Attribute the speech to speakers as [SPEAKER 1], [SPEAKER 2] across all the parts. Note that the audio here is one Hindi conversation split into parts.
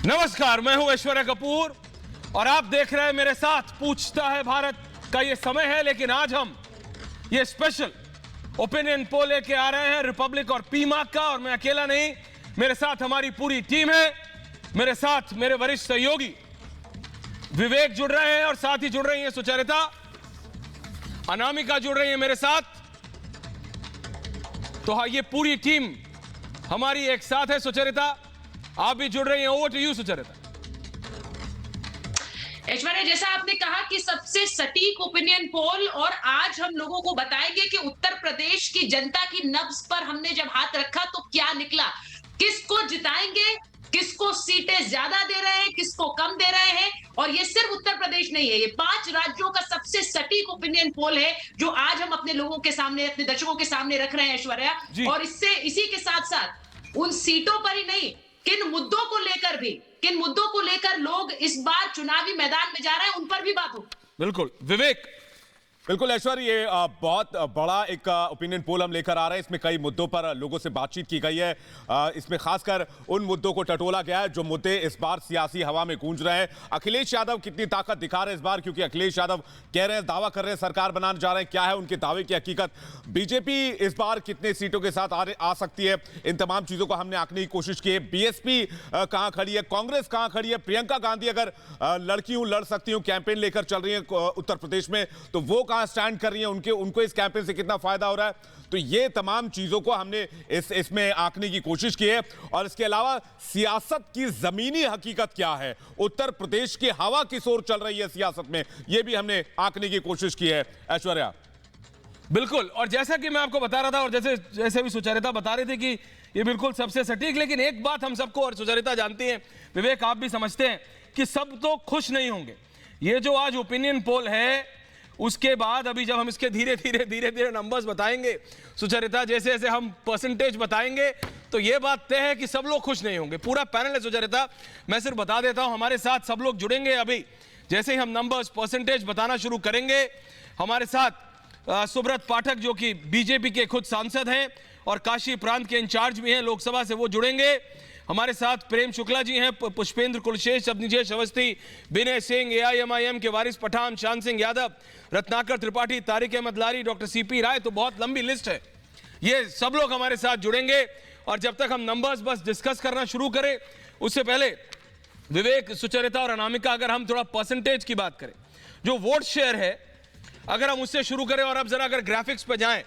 [SPEAKER 1] नमस्कार, मैं हूं ऐश्वर्या कपूर और आप देख रहे हैं मेरे साथ पूछता है भारत का ये समय है। लेकिन आज हम ये स्पेशल ओपिनियन पोल लेके आ रहे हैं रिपब्लिक और पीमार्क का। और मैं अकेला नहीं, मेरे साथ हमारी पूरी टीम है। मेरे साथ मेरे वरिष्ठ सहयोगी विवेक जुड़ रहे हैं और साथ ही जुड़ रही हैं सुचरिता, अनामिका जुड़ रही है मेरे साथ। तो हाँ, ये पूरी टीम हमारी एक साथ है। सुचरिता, आप भी जुड़ रही हैं। Over to you Sucharita.
[SPEAKER 2] Aishwarya, जैसा आपने कहा कि सबसे सटीक ओपिनियन पोल, और आज हम लोगों को बताएंगे कि उत्तर प्रदेश की जनता की नब्ज पर हमने जब हाथ रखा तो क्या निकला, किसको जिताएंगे, किसको सीटें ज्यादा दे रहे हैं, किसको कम दे रहे हैं। और ये सिर्फ उत्तर प्रदेश नहीं है, ये 5 राज्यों का सबसे सटीक ओपिनियन पोल है जो आज हम अपने लोगों के सामने, अपने दर्शकों के सामने रख रहे हैं ऐश्वर्या। और इसी के साथ साथ उन सीटों पर ही नहीं, किन मुद्दों को लेकर लोग इस बार चुनावी मैदान में जा रहे हैं, उन पर भी बात हो।
[SPEAKER 1] बिल्कुल विवेक।
[SPEAKER 3] बिल्कुल ऐश्वर्या, ये बहुत बड़ा एक ओपिनियन पोल हम लेकर आ रहे हैं। इसमें कई मुद्दों पर लोगों से बातचीत की गई है। इसमें खासकर उन मुद्दों को टटोला गया है जो मुद्दे इस बार सियासी हवा में गूंज रहे हैं। अखिलेश यादव कितनी ताकत दिखा रहे हैं इस बार, क्योंकि अखिलेश यादव कह रहे हैं, दावा कर रहे हैं सरकार बनाने जा रहे हैं। क्या है उनके दावे की हकीकत? बीजेपी इस बार कितने सीटों के साथ आ सकती है? इन तमाम चीजों को हमने आंकने की कोशिश की है। बीएसपी कहां खड़ी है, कांग्रेस कहां खड़ी है, प्रियंका गांधी अगर लड़ सकती हूं, कैंपेन लेकर चल रही है उत्तर प्रदेश में, तो वो स्टैंड कर रही है, उनको इस कैंपेन से कितना फायदा हो रहा है। तो ये तमाम चीजों को हमने इसमें आंकने की कोशिश की है। और इसके अलावा सियासत की जमीनी हकीकत क्या है, उत्तर प्रदेश की हवा किस ओर चल रही है सियासत में, यह भी हमने आंकने की कोशिश की है ऐश्वर्या।
[SPEAKER 1] बिल्कुल, और जैसा कि मैं आपको बता रहा था और जैसे भी सुचरिता बता रही थी कि ये बिल्कुल सबसे सटीक। लेकिन एक बात हम सबको, और सुचरिता जानती हैं, विवेक आप भी समझते हैं कि सब तो खुश नहीं होंगे। ये जो आज ओपिनियन पोल है, उसके बाद अभी जब हम इसके धीरे धीरे नंबर्स बताएंगे सुचरिता, जैसे जैसे हम परसेंटेज बताएंगे, तो ये बात तय है कि सब लोग खुश नहीं होंगे। पूरा पैनल है सुचरिता। मैं सिर्फ बता देता हूं, हमारे साथ सब लोग जुड़ेंगे अभी जैसे ही हम नंबर्स परसेंटेज बताना शुरू करेंगे। हमारे साथ सुब्रत पाठक जो कि बीजेपी के खुद सांसद हैं और काशी प्रांत के इंचार्ज भी हैं लोकसभा से, वो जुड़ेंगे। हमारे साथ प्रेम शुक्ला जी हैं, पुष्पेंद्र कुलशेष, अवनीजेश अवस्थी, विनय सिंह, AIMIM के वारिस पठान, शान सिंह यादव, रत्नाकर त्रिपाठी, तारिक अहमद लारी, डॉक्टर CP राय। तो बहुत लंबी लिस्ट है। ये सब लोग हमारे साथ जुड़ेंगे। और जब तक हम नंबर्स बस डिस्कस करना शुरू करें, उससे पहले विवेक, सुचरिता और अनामिका, अगर हम थोड़ा परसेंटेज की बात करें, जो वोट शेयर है, अगर हम उससे शुरू करें। और अब जरा अगर ग्राफिक्स पे जाएं,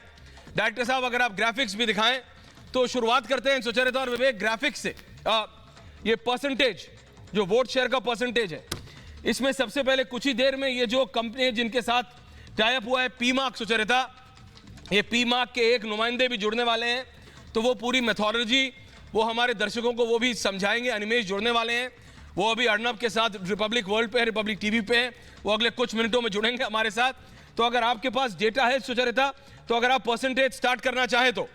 [SPEAKER 1] डायरेक्टर साहब अगर आप ग्राफिक्स भी दिखाएं, तो शुरुआत करते हैं सुचरिता और विवेक ग्राफिक्स से। ये परसेंटेज, जो वोट शेयर का परसेंटेज है, इसमें सबसे पहले कुछ ही देर में ये जो कंपनी है जिनके साथ टाई अप हुआ है, पीमार्क सुचरिता, ये पीमार्क के एक नुमाइंदे भी जुड़ने वाले हैं। तो वो पूरी मेथोडोलॉजी वो हमारे दर्शकों को वो भी समझाएंगे। अनिमेश जुड़ने वाले हैं, वो अभी अर्नब के साथ रिपब्लिक वर्ल्ड पे है, रिपब्लिक TV पे है, वो अगले कुछ मिनटों में जुड़ेंगे हमारे साथ। तो अगर आपके पास डेटा है सुचरिता, तो अगर आप परसेंटेज स्टार्ट करना चाहे, तो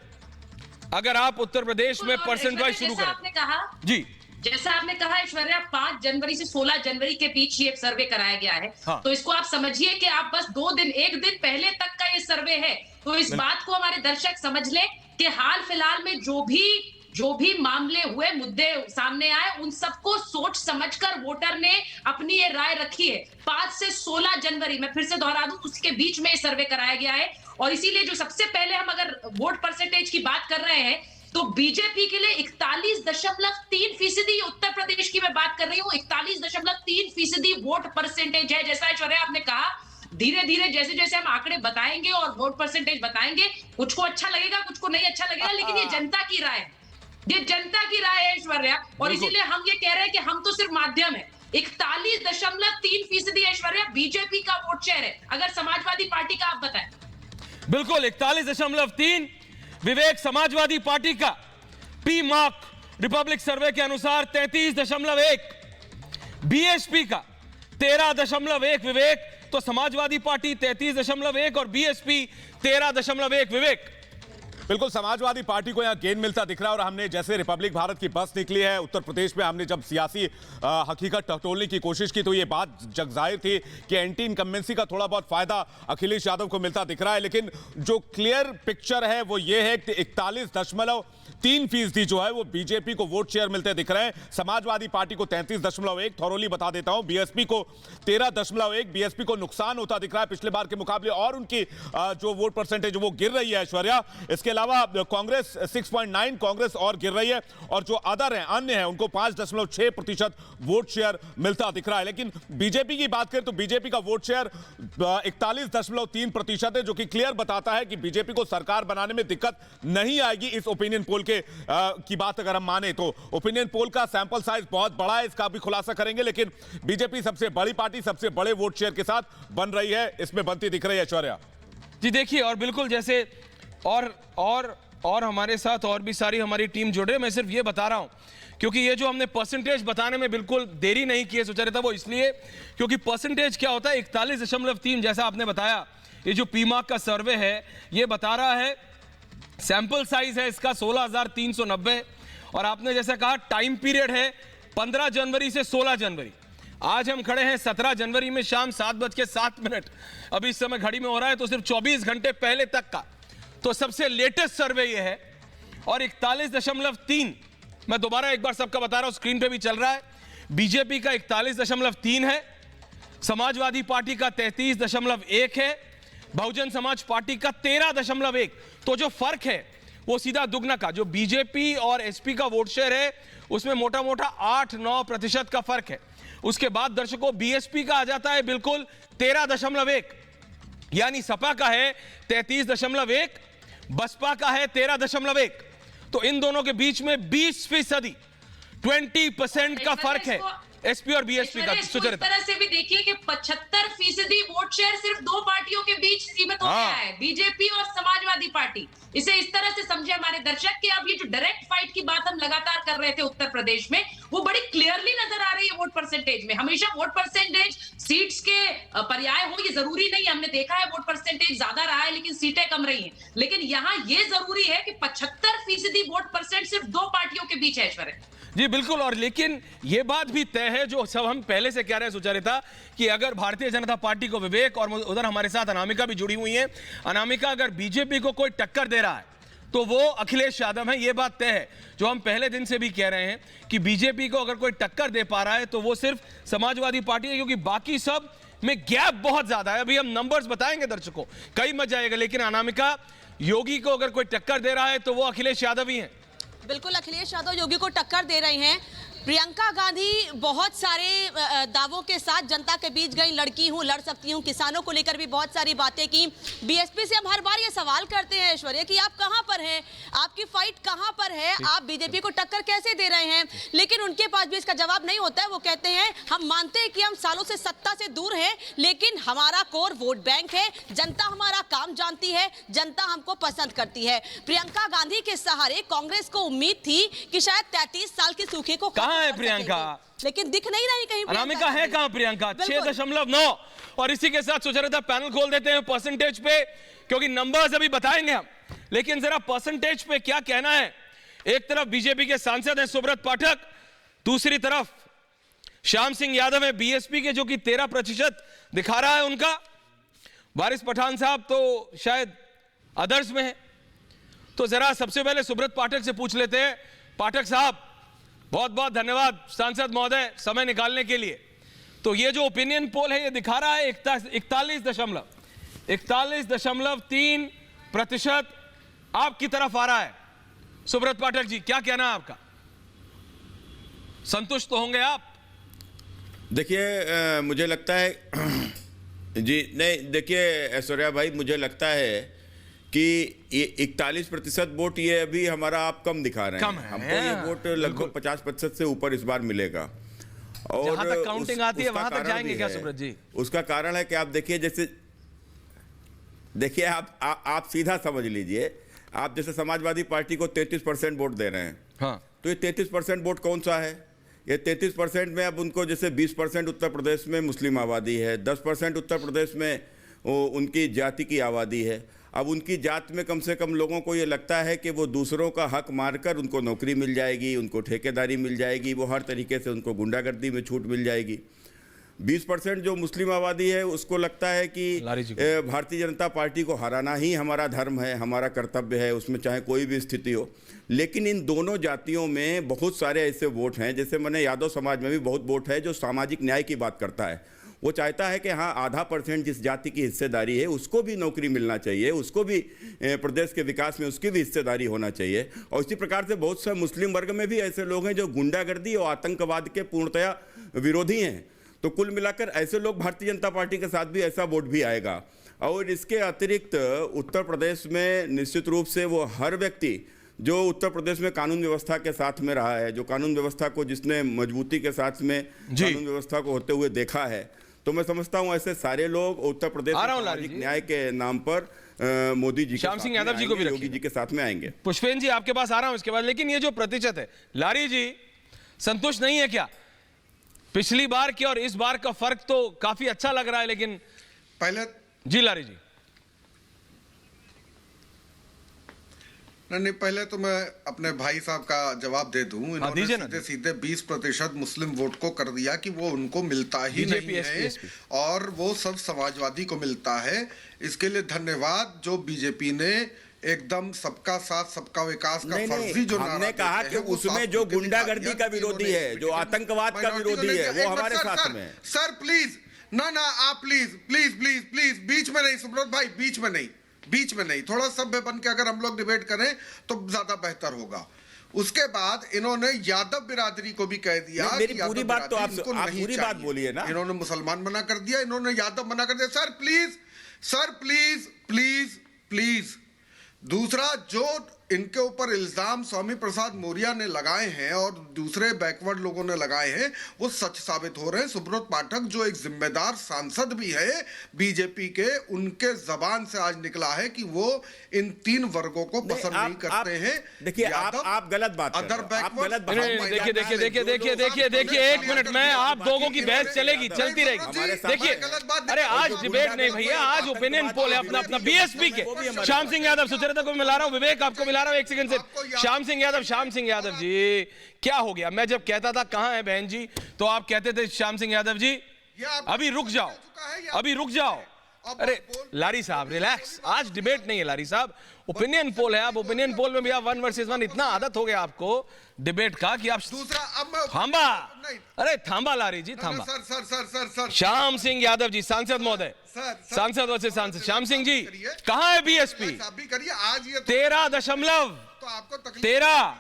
[SPEAKER 1] अगर आप उत्तर प्रदेश में परसेंट वाइज शुरू करें।
[SPEAKER 2] आपने कहा
[SPEAKER 1] जी,
[SPEAKER 2] जैसा आपने कहा ऐश्वर्या, 5 जनवरी से 16 जनवरी के बीच ये सर्वे कराया गया है।
[SPEAKER 1] हाँ।
[SPEAKER 2] तो इसको आप समझिए कि आप बस 1 दिन पहले तक का ये सर्वे है। तो इस बात को हमारे दर्शक समझ ले कि हाल फिलहाल में जो भी मामले हुए, मुद्दे सामने आए, उन सबको सोच समझकर वोटर ने अपनी ये राय रखी है। 5 से 16 जनवरी, मैं फिर से दोहरा दूं, उसके बीच में ये सर्वे कराया गया है। और इसीलिए जो सबसे पहले हम अगर वोट परसेंटेज की बात कर रहे हैं, तो बीजेपी के लिए 41.3%, उत्तर प्रदेश की मैं बात कर रही हूँ, 41.3% वोट परसेंटेज है। जैसा ऐश्वर्या आपने कहा, धीरे धीरे जैसे जैसे हम आंकड़े बताएंगे और वोट परसेंटेज बताएंगे, कुछ को अच्छा लगेगा, कुछ को नहीं अच्छा लगेगा, लेकिन ये जनता की राय है, ये जनता की राय है ऐश्वर्या। और इसीलिए हम ये कह रहे हैं कि हम तो सिर्फ माध्यम है। 41.3% ऐश्वर्या बीजेपी का वोट शेयर है। अगर समाजवादी पार्टी का आप बताएं।
[SPEAKER 1] बिल्कुल 41.3। विवेक, समाजवादी पार्टी का पीमार्क रिपब्लिक सर्वे के अनुसार 33.1, BSP का 13.1। विवेक, तो समाजवादी पार्टी 33.1 और BSP 13.1। विवेक,
[SPEAKER 3] बिल्कुल समाजवादी पार्टी को यहाँ गेन मिलता दिख रहा है और हमने जैसे रिपब्लिक भारत की बस निकली है उत्तर प्रदेश में, हमने जब सियासी हकीकत टटोलने की कोशिश की तो ये बात जग जाहिर थी कि एंटी इनकम्बेंसी का थोड़ा बहुत फायदा अखिलेश यादव को मिलता दिख रहा है। लेकिन जो क्लियर पिक्चर है वो ये है कि 41.3% जो है वो बीजेपी को वोट शेयर मिलते दिख रहे हैं, समाजवादी पार्टी को 33.1, थोरोली बता देता हूं बीएसपी को 13.1, बीएसपी को नुकसान होता दिख रहा है पिछले बार के मुकाबले और उनकी जो वोट परसेंटेज वो गिर रही है ऐश्वर्या। इसके अलावा कांग्रेस 6.9, कांग्रेस और गिर रही है और जो अदर हैं, अन्य हैं, उनको 5.6% वोट शेयर मिलता दिख रहा है। लेकिन बीजेपी की बात करें तो बीजेपी का वोट शेयर 41.3% है, जो कि क्लियर बताता है कि बीजेपी को सरकार बनाने में दिक्कत नहीं आएगी। इस ओपिनियन पोल के की बात अगर हम माने तो ओपिनियन पोल का सैंपल साइज बहुत बड़ा है, इसका भी खुलासा करेंगे, लेकिन बीजेपी सबसे बड़ी पार्टी सबसे बड़े वोट शेयर के साथ बन रही है, इसमें बनती दिख रही है ऐश्वर्या
[SPEAKER 1] जी। देखिए और बिल्कुल जैसे और हमारे साथ और भी सारी हमारी टीम जुड़ रही है, मैं सिर्फ ये बता रहा हूं क्योंकि ये जो हमने परसेंटेज बताने में बिल्कुल देरी नहीं की है सुचरिता, वो इसलिए क्योंकि परसेंटेज क्या होता है 41.3 जैसा आपने बताया। ये जो पीमार्क का सर्वे है ये बता रहा है, सैंपल साइज है इसका 16,390 और आपने जैसा कहा टाइम पीरियड है 15 जनवरी से 16 जनवरी। आज हम खड़े हैं 17 जनवरी में शाम 7:07 अभी इस समय घड़ी में हो रहा है, तो सिर्फ 24 घंटे पहले तक का तो सबसे लेटेस्ट सर्वे ये है। और 41.3 मैं दोबारा एक बार सबका बता रहा हूं, स्क्रीन पे भी चल रहा है, बीजेपी का 41.3 है, समाजवादी पार्टी का 33.1 है, बहुजन समाज पार्टी का 13.1। तो जो फर्क है वो सीधा दुगना का, जो बीजेपी और एसपी का वोट शेयर है उसमें मोटा मोटा 8-9% का फर्क है। उसके बाद दर्शकों बीएसपी का आ जाता है बिल्कुल 13.1, यानी सपा का है 33.1, बसपा का है 13.1। तो इन दोनों के बीच में 20%, 20% का फर्क है एसपी और बीएसपी का।
[SPEAKER 2] इस तरह से भी देखिए कि 75% वोट शेयर सिर्फ दो पार्टियों के बीच सीमित हो गया है, बीजेपी और समाजवादी पार्टी। इसे इस तरह से समझे हमारे दर्शक कि अब ये जो डायरेक्ट फाइट की बात हम लगातार कर रहे थे उत्तर प्रदेश में, वो बड़ी क्लियरली नजर आ रही है वोट परसेंटेज में। हमेशा वोट परसेंटेज सीट्स के पर्याय हो ये जरूरी नहीं, हमने देखा है वोट परसेंटेज ज्यादा रहा है लेकिन सीटें कम रही हैं। लेकिन यहाँ ये जरूरी है कि 75% वोट परसेंट सिर्फ दो पार्टियों के बीच है ऐश्वर्या
[SPEAKER 1] जी। बिल्कुल, और लेकिन ये बात भी तय है जो सब हम पहले से कह रहे हैं सुचरिता, कि अगर भारतीय जनता पार्टी को विवेक और उधर हमारे साथ अनामिका भी जुड़ी हुई है, अनामिका अगर बीजेपी को कोई टक्कर दे रहा है तो वो अखिलेश यादव है, ये बात तय है। जो हम पहले दिन से भी कह रहे हैं कि बीजेपी को अगर कोई टक्कर दे पा रहा है तो वो सिर्फ समाजवादी पार्टी है, क्योंकि बाकी सब में गैप बहुत ज्यादा है। अभी हम नंबर्स बताएंगे दर्शकों, कई मजा आएगा, लेकिन अनामिका योगी को अगर कोई टक्कर दे रहा है तो वो अखिलेश यादव ही है।
[SPEAKER 4] बिल्कुल, अखिलेश यादव योगी को टक्कर दे रही हैं। प्रियंका गांधी बहुत सारे दावों के साथ जनता के बीच गई, लड़की हूं, लड़ सकती हूं, किसानों को लेकर भी बहुत सारी बातें की। बीएसपी से हम हर बार ये सवाल करते हैं ऐश्वर्या कि आप कहां पर हैं, आपकी फाइट कहां पर है, आप बीजेपी को टक्कर कैसे दे रहे हैं, लेकिन उनके पास भी इसका जवाब नहीं होता है। वो कहते हैं हम मानते हैं कि हम सालों से सत्ता से दूर हैं, लेकिन हमारा कोर वोट बैंक है, जनता हमारा काम जानती है, जनता हमको पसंद करती है। प्रियंका गांधी के सहारे कांग्रेस को उम्मीद थी कि शायद 33 साल के सूखे को
[SPEAKER 1] है प्रियंका,
[SPEAKER 4] लेकिन दिख नहीं रही कहीं।
[SPEAKER 1] अनामिका है कहां प्रियंका? 6.9। और इसी के साथ सुचरिता पैनल खोल देते हैं परसेंटेज पे, क्योंकि नंबर्स अभी बताएंगे हम, लेकिन जरा परसेंटेज पे क्या कहना है। एक तरफ बीजेपी के सांसद हैं सुब्रत पाठक, दूसरी तरफ श्याम सिंह यादव है बीएसपी के, जो कि 13% दिखा रहा है उनका। वारिस पठान साहब तो शायद अदर्स में है। तो जरा सबसे पहले सुब्रत पाठक से पूछ लेते हैं। पाठक साहब, बहुत बहुत धन्यवाद सांसद महोदय समय निकालने के लिए। तो ये जो ओपिनियन पोल है ये दिखा रहा है 41.3% आपकी तरफ आ रहा है। सुब्रत पाठक जी, क्या कहना है आपका? संतुष्ट तो होंगे आप?
[SPEAKER 5] देखिए मुझे लगता है जी नहीं, देखिए ऐश्वर्या भाई, मुझे लगता है कि ये 41% वोट ये अभी हमारा आप कम दिखा रहे हैं। हमको ये वोट लगभग 50% से ऊपर इस बार मिलेगा। और
[SPEAKER 1] जहां तक काउंटिंग आती है वहां तक जाएंगे क्या सुब्रत जी?
[SPEAKER 5] उसका कारण है कि आप देखिए, जैसे देखिए आप सीधा समझ लीजिए, आप जैसे समाजवादी पार्टी को 33% वोट दे रहे हैं,
[SPEAKER 1] हाँ,
[SPEAKER 5] तो ये 33% वोट कौन सा है? ये 33% में अब उनको जैसे 20% उत्तर प्रदेश में मुस्लिम आबादी है, 10% उत्तर प्रदेश में उनकी जाति की आबादी है। अब उनकी जात में कम से कम लोगों को ये लगता है कि वो दूसरों का हक मारकर उनको नौकरी मिल जाएगी, उनको ठेकेदारी मिल जाएगी, वो हर तरीके से उनको गुंडागर्दी में छूट मिल जाएगी। 20% जो मुस्लिम आबादी है उसको लगता है कि भारतीय जनता पार्टी को हराना ही हमारा धर्म है, हमारा कर्तव्य है, उसमें चाहे कोई भी स्थिति हो। लेकिन इन दोनों जातियों में बहुत सारे ऐसे वोट हैं, जैसे मैंने यादव समाज में भी बहुत वोट है जो सामाजिक न्याय की बात करता है। वो चाहता है कि हाँ, आधा % जिस जाति की हिस्सेदारी है उसको भी नौकरी मिलना चाहिए, उसको भी प्रदेश के विकास में उसकी भी हिस्सेदारी होना चाहिए। और इसी प्रकार से बहुत से मुस्लिम वर्ग में भी ऐसे लोग हैं जो गुंडागर्दी और आतंकवाद के पूर्णतया विरोधी हैं। तो कुल मिलाकर ऐसे लोग भारतीय जनता पार्टी के साथ भी ऐसा वोट भी आएगा। और इसके अतिरिक्त उत्तर प्रदेश में निश्चित रूप से वो हर व्यक्ति जो उत्तर प्रदेश में कानून व्यवस्था के साथ में रहा है, जो कानून व्यवस्था को जिसने मजबूती के साथ में कानून व्यवस्था को होते हुए देखा है, तो मैं समझता हूं ऐसे सारे लोग उत्तर प्रदेश में सामाजिक न्याय के नाम पर मोदी जी,
[SPEAKER 1] श्याम सिंह यादव जी को भी
[SPEAKER 5] योगी जी के साथ में आएंगे।
[SPEAKER 1] पुष्पेन जी आपके पास आ रहा हूं इसके बाद, लेकिन ये जो प्रतिशत है, लारी जी संतुष्ट नहीं है क्या? पिछली बार की और इस बार का फर्क तो काफी अच्छा लग रहा है, लेकिन
[SPEAKER 6] पहले
[SPEAKER 1] जी लारी जी।
[SPEAKER 6] नहीं, पहले तो मैं अपने भाई साहब का जवाब दे दूं। इन्होंने सीधे सीधे 20% मुस्लिम वोट को कर दिया कि वो उनको मिलता ही नहीं है और वो सब समाजवादी को मिलता है। इसके लिए धन्यवाद जो बीजेपी ने एकदम सबका साथ सबका विकास का फर्जी जो
[SPEAKER 5] हमने कहा कि उसमें जो गुंडागर्दी का विरोधी है, जो आतंकवाद का विरोधी है, वो हमारे साथ में।
[SPEAKER 6] सर प्लीज ना आप प्लीज बीच में नहीं, सुब्रत भाई बीच में नहीं, थोड़ा सभ्य बन के अगर हम लोग डिबेट करें तो ज्यादा बेहतर होगा। उसके बाद इन्होंने यादव बिरादरी को भी कह दिया
[SPEAKER 5] मेरी पूरी बात तो आप पूरी बात बोलिए ना।
[SPEAKER 6] इन्होंने मुसलमान मना कर दिया, इन्होंने यादव मना कर दिया। Sir please. दूसरा, जो इनके ऊपर इल्जाम स्वामी प्रसाद मौर्य ने लगाए हैं और दूसरे बैकवर्ड लोगों ने लगाए हैं, वो सच साबित हो रहे हैं। सुब्रत पाठक जो एक जिम्मेदार सांसद भी है बीजेपी के, उनके जबान से आज निकला है कि वो इन 3 वर्गों को पसंद नहीं करते हैं।
[SPEAKER 5] देखिए आप गलत बात कर रहे हैं।
[SPEAKER 1] देखिए 1 मिनट में आप लोगों की बहस चलेगी, चलती रहेगी। देखिए अरे आज डिबेट नहीं भैया, आज ओपिनियन पोल है अपना बीएसपी के। श्याम सिंह यादव, सुचरिता को मिला रहा हूं, विवेक आपको मिला रहा हूं, 1 सेकंड से। श्याम सिंह यादव जी क्या हो गया? मैं जब कहता था कहां है बहन जी, तो आप कहते थे श्याम सिंह यादव जी अभी रुक जाओ। अरे लारी साहब रिलैक्स, आज डिबेट नहीं है लारी साहब, ओपिनियन पोल है। आप ओपिनियन पोल में भी आप 1 वर्सेस 1, इतना आदत हो गया आपको डिबेट का कि आप थांबा। अरे थांबा लारी जी, थांबा।
[SPEAKER 6] सर
[SPEAKER 1] श्याम सिंह यादव जी, सांसद महोदय, सांसद वर्सेस सांसद। श्याम सिंह जी कहां है बीएसपी? 13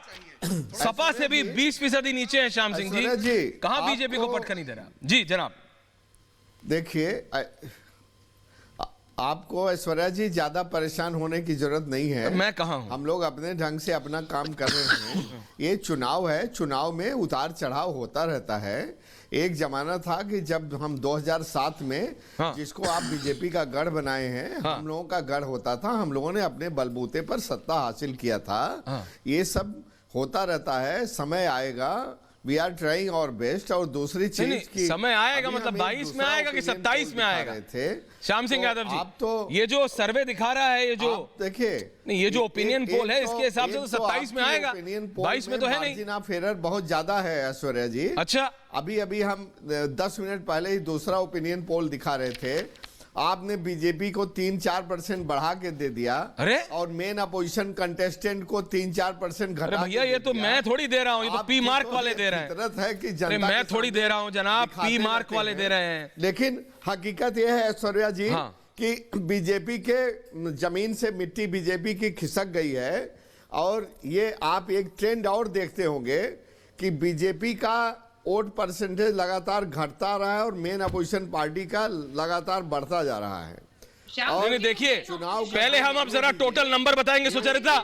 [SPEAKER 1] सपा से भी 20% नीचे है श्याम सिंह जी। कहां बीजेपी को पटका नहीं दे रहा? जी जनाब।
[SPEAKER 7] देखिए आपको ऐश्वर्या जी ज्यादा परेशान होने की जरूरत नहीं है।
[SPEAKER 1] मैं कहां हूं?
[SPEAKER 7] हम लोग अपने ढंग से अपना काम कर रहे हैं। ये चुनाव है, चुनाव में उतार चढ़ाव होता रहता है। एक जमाना था कि जब हम 2007 में जिसको आप बीजेपी का गढ़ बनाए हैं, हम लोगों का गढ़ होता था, हम लोगों ने अपने बलबूते पर सत्ता हासिल किया था। ये सब होता रहता है, समय आएगा। We are trying our best. और दूसरी चीज की
[SPEAKER 1] समय आएगा मतलब 22 में आएगा कि 27 में आएगा? श्याम सिंह यादव जी, आप तो ये जो सर्वे दिखा रहा है, ये जो देखिए नहीं, ये जो ओपिनियन पोल है, इसके हिसाब से तो 27 में आएगा, 22 में तो है नहीं।
[SPEAKER 7] मार्जिन ऑफ एरर बहुत ज्यादा है ऐश्वर्या जी।
[SPEAKER 1] अच्छा,
[SPEAKER 7] अभी हम 10 मिनट पहले ही दूसरा ओपिनियन पोल दिखा रहे थे। आपने बीजेपी को 3-4% बढ़ा के दे दिया।
[SPEAKER 1] अरे और
[SPEAKER 7] मेन अपोजिशन कंटेस्टेंट को 3-4% घटा।
[SPEAKER 1] भैया ये तो मैं थोड़ी दे रहा हूँ, ये तो पी मार्क वाले दे रहे हैं।
[SPEAKER 7] है कि जनता
[SPEAKER 1] मैं थोड़ी दे रहा हूँ जनाब, पी मार्क वाले दे रहे हैं।
[SPEAKER 7] लेकिन हकीकत यह है ऐश्वर्या जी कि बीजेपी के जमीन से मिट्टी बीजेपी की खिसक गई है। और ये आप एक ट्रेंड और देखते होंगे कि बीजेपी का वोट परसेंटेज लगातार घटता रहा है और मेन अपोजिशन पार्टी का लगातार बढ़ता जा रहा है।
[SPEAKER 1] और देखिए पहले हम अब जरा टोटल नंबर बताएंगे। सुचरिता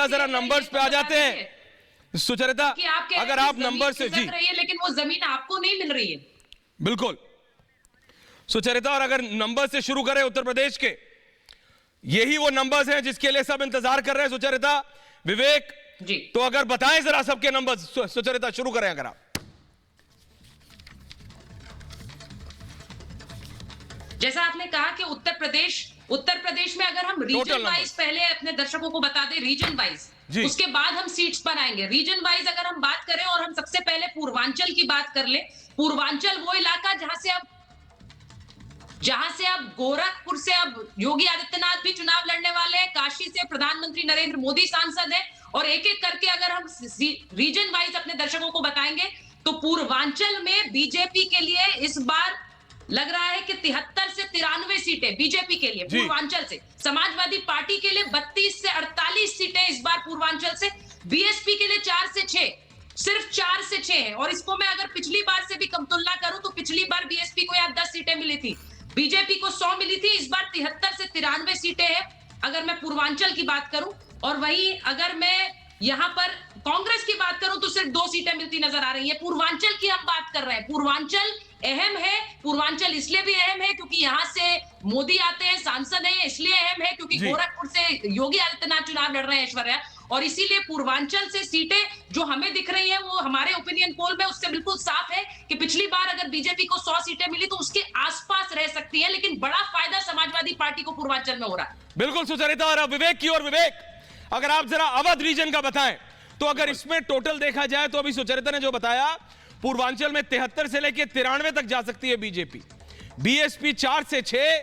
[SPEAKER 1] जरा नंबर्स पे आ जाते हैं। सुचरिता अगर आप नंबर से जी,
[SPEAKER 2] लेकिन वो जमीन आपको नहीं मिल रही है।
[SPEAKER 1] बिल्कुल सुचरिता, और अगर नंबर से शुरू करें उत्तर प्रदेश के, यही वो नंबर्स हैं जिसके लिए सब इंतजार कर रहे हैं। सुचरिता, विवेक
[SPEAKER 2] जी,
[SPEAKER 1] तो अगर बताएं जरा सबके नंबर। सुचरिता शुरू करें अगर आप।
[SPEAKER 2] जैसा आपने कहा कि उत्तर उत्तर प्रदेश में अगर हम रीजन वाइज पहले अपने दर्शकों को बता दें, रीजन वाइज, उसके बाद हम सीट्स बनाएंगे। रीजन वाइज अगर हम बात करें और हम सबसे पहले पूर्वांचल की बात कर ले, पूर्वांचल वो इलाका जहां से अब गोरखपुर से अब योगी आदित्यनाथ भी चुनाव लड़ने वाले हैं, काशी से प्रधानमंत्री नरेंद्र मोदी सांसद है, और एक एक करके अगर हम रीजन वाइज अपने दर्शकों को बताएंगे तो पूर्वांचल में बीजेपी के लिए इस बार लग रहा है कि 73 से 93 सीटें बीजेपी के लिए पूर्वांचल से, समाजवादी पार्टी के लिए 32 से 48 सीटें इस बार पूर्वांचल से, बीएसपी के लिए 4 से 6, सिर्फ 4 से 6 है। और इसको मैं अगर पिछली बार से भी कम तुलना करूं तो पिछली बार बीएसपी को यहाँ 10 सीटें मिली थी, बीजेपी को 100 मिली थी, इस बार 73 से 93 सीटें हैं अगर मैं पूर्वांचल की बात करूं। और वहीं अगर मैं यहां पर कांग्रेस की बात करूं तो सिर्फ 2 सीटें मिलती नजर आ रही है। पूर्वांचल की हम बात कर रहे हैं, पूर्वांचल अहम है। पूर्वांचल इसलिए भी अहम है क्योंकि यहां से मोदी आते हैं, सांसद हैं, इसलिए अहम है क्योंकि गोरखपुर से योगी आदित्यनाथ चुनाव लड़ रहे हैं ऐश्वर्या, और इसीलिए पूर्वांचल से सीटें जो हमें दिख रही हैं वो हमारे ओपिनियन पोल में उससे बिल्कुल साफ है कि पिछली बार अगर बीजेपी को 100 सीटें मिली तो उसके आसपास रह सकती है, लेकिन बड़ा फायदा समाजवादी पार्टी को पूर्वांचल में हो रहा है।
[SPEAKER 1] बिल्कुल सुचरिता। और विवेक की ओर विवेक, अगर आप जरा अवध रीजन का बताएं तो अगर इसमें टोटल देखा जाए तो अभी सुचरिता ने जो बताया, पूर्वांचल में 73 से लेकर 93 तक जा सकती है बीजेपी, बीएसपी 4 से 6,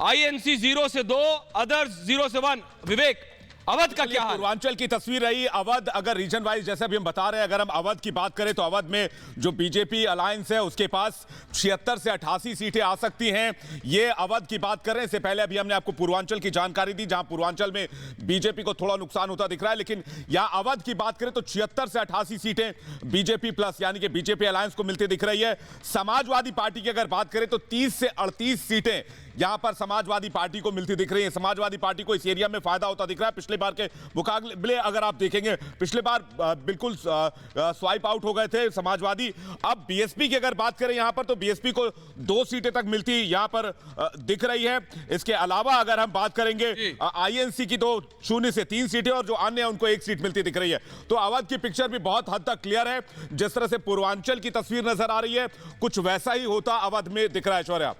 [SPEAKER 1] आईएनसी 0 से 2, अदर्स 0 से 1। विवेक, अवध का क्या हाल?
[SPEAKER 3] पूर्वांचल की तस्वीर रही। अवध अगर रीजन वाइज जैसे अभी हम बता रहे हैं, अगर हम अवध की बात करें तो अवध में जो बीजेपी अलायंस है उसके पास 76 से 88 सीटें आ सकती हैं। ये अवध की बात कर रहे हैं। इससे पहले अभी हमने आपको पूर्वांचल की जानकारी दी जहां पूर्वांचल में बीजेपी को थोड़ा नुकसान होता दिख रहा है, लेकिन यहां अवध की बात करें तो 76 से 88 सीटें बीजेपी प्लस यानी कि बीजेपी अलायंस को मिलती दिख रही है। समाजवादी पार्टी की अगर बात करें तो 30 से 38 सीटें यहां पर समाजवादी पार्टी को मिलती दिख रही है। समाजवादी पार्टी को इस एरिया में फायदा होता दिख रहा है। पिछले बार के मुकाबले अगर आप देखेंगे, पिछले बार बिल्कुल स्वाइप आउट हो गए थे समाजवादी। अब बीएसपी की अगर बात करें यहां पर तो बीएसपी को 2 सीटें तक मिलती यहां पर दिख रही है। इसके अलावा अगर हम बात करेंगे आईएनसी की तो 0 से 3 सीटें और जो अन्य उनको 1 सीट मिलती दिख रही है। तो अवध की पिक्चर भी बहुत हद तक क्लियर है। जिस तरह से पूर्वांचल की तस्वीर नजर आ रही है कुछ वैसा ही होता अवध में दिख रहा है। ऐश्वर्या,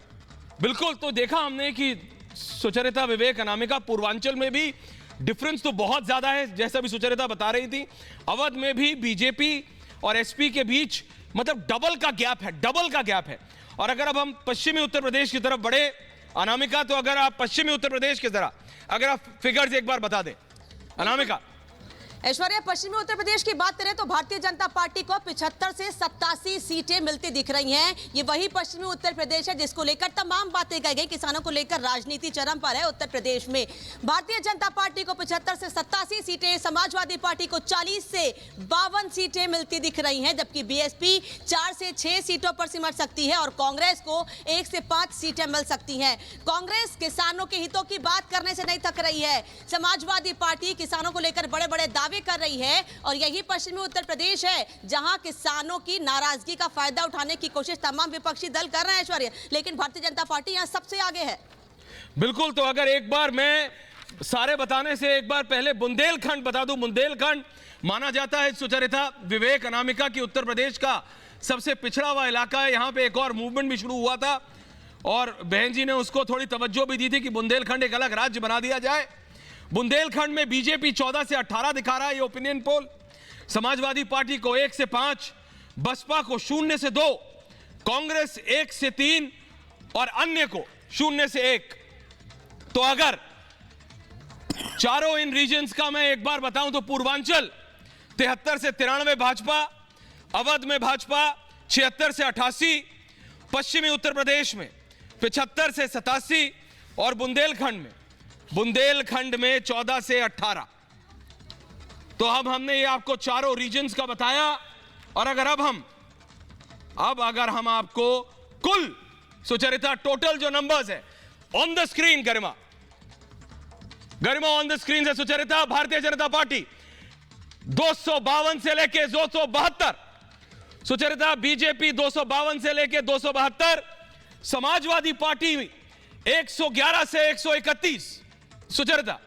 [SPEAKER 1] बिल्कुल। तो देखा हमने कि सुचरिता, विवेक, अनामिका, पूर्वांचल में भी डिफरेंस तो बहुत ज्यादा है जैसा भी सुचरिता बता रही थी। अवध में भी बीजेपी और एसपी के बीच मतलब डबल का गैप है, डबल का गैप है। और अगर अब हम पश्चिमी उत्तर प्रदेश की तरफ बढ़े अनामिका, तो अगर आप पश्चिमी उत्तर प्रदेश की तरह अगर आप फिगर्स एक बार बता दें अनामिका।
[SPEAKER 4] ऐश्वर्या, पश्चिमी उत्तर प्रदेश की बात करें तो भारतीय जनता पार्टी को 75 से 87 सीटें मिलती दिख रही हैं। ये वही पश्चिमी उत्तर प्रदेश है जिसको लेकर तमाम बातें कही गई। किसानों को लेकर राजनीति चरम पर है उत्तर प्रदेश में। भारतीय जनता पार्टी को 75 से 87 सीटें, समाजवादी पार्टी को 40 से 52 सीटें मिलती दिख रही हैं, जबकि बीएसपी 4 से 6 सीटों पर सिमट सकती है और कांग्रेस को 1 से 5 सीटें मिल सकती हैं। कांग्रेस किसानों के हितों की बात करने से नहीं थक रही है। समाजवादी पार्टी किसानों को लेकर बड़े बड़े दावे कर रही है और यही पश्चिमी उत्तर प्रदेश है जहां किसानों की नाराजगी का फायदा उठाने की कोशिश तमाम विपक्षी दल कर रहे हैं ऐश्वर्या, लेकिन भारतीय जनता पार्टी यहां सबसे आगे है।
[SPEAKER 1] बिल्कुल। तो अगर एक बार मैं सारे बताने से एक बार पहले बुंदेलखंड बता दूं, बुंदेलखंड माना जाता है सुचरिता, विवेक, अनामिका की उत्तर प्रदेश का सबसे पिछड़ा हुआ इलाका है। यहां पे एक और मूवमेंट भी शुरू हुआ था और बहन जी ने उसको थोड़ी तवज्जो भी दी थी कि बुंदेलखंड एक अलग राज्य बना दिया जाए। बुंदेलखंड में बीजेपी 14 से 18 दिखा रहा है ये ओपिनियन पोल, समाजवादी पार्टी को 1 से 5, बसपा को 0 से 2, कांग्रेस 1 से 3 और अन्य को 0 से 1। तो अगर चारों इन रीजन्स का मैं एक बार बताऊं तो पूर्वांचल 73 से 93 भाजपा, अवध में भाजपा 76 से 88, पश्चिमी उत्तर प्रदेश में 75 से 87 और बुंदेलखंड में 14 से 18। तो अब हमने ये आपको चारों रीजन्स का बताया। और अगर अब अगर हम आपको कुल सुचरिता टोटल जो नंबर्स है on the screen, Garima on the screen से सुचरिता, भारतीय जनता पार्टी 252 से लेके 272, सुचरिता बीजेपी 252 से लेके 272, समाजवादी पार्टी 111 से 131। सुचरिता,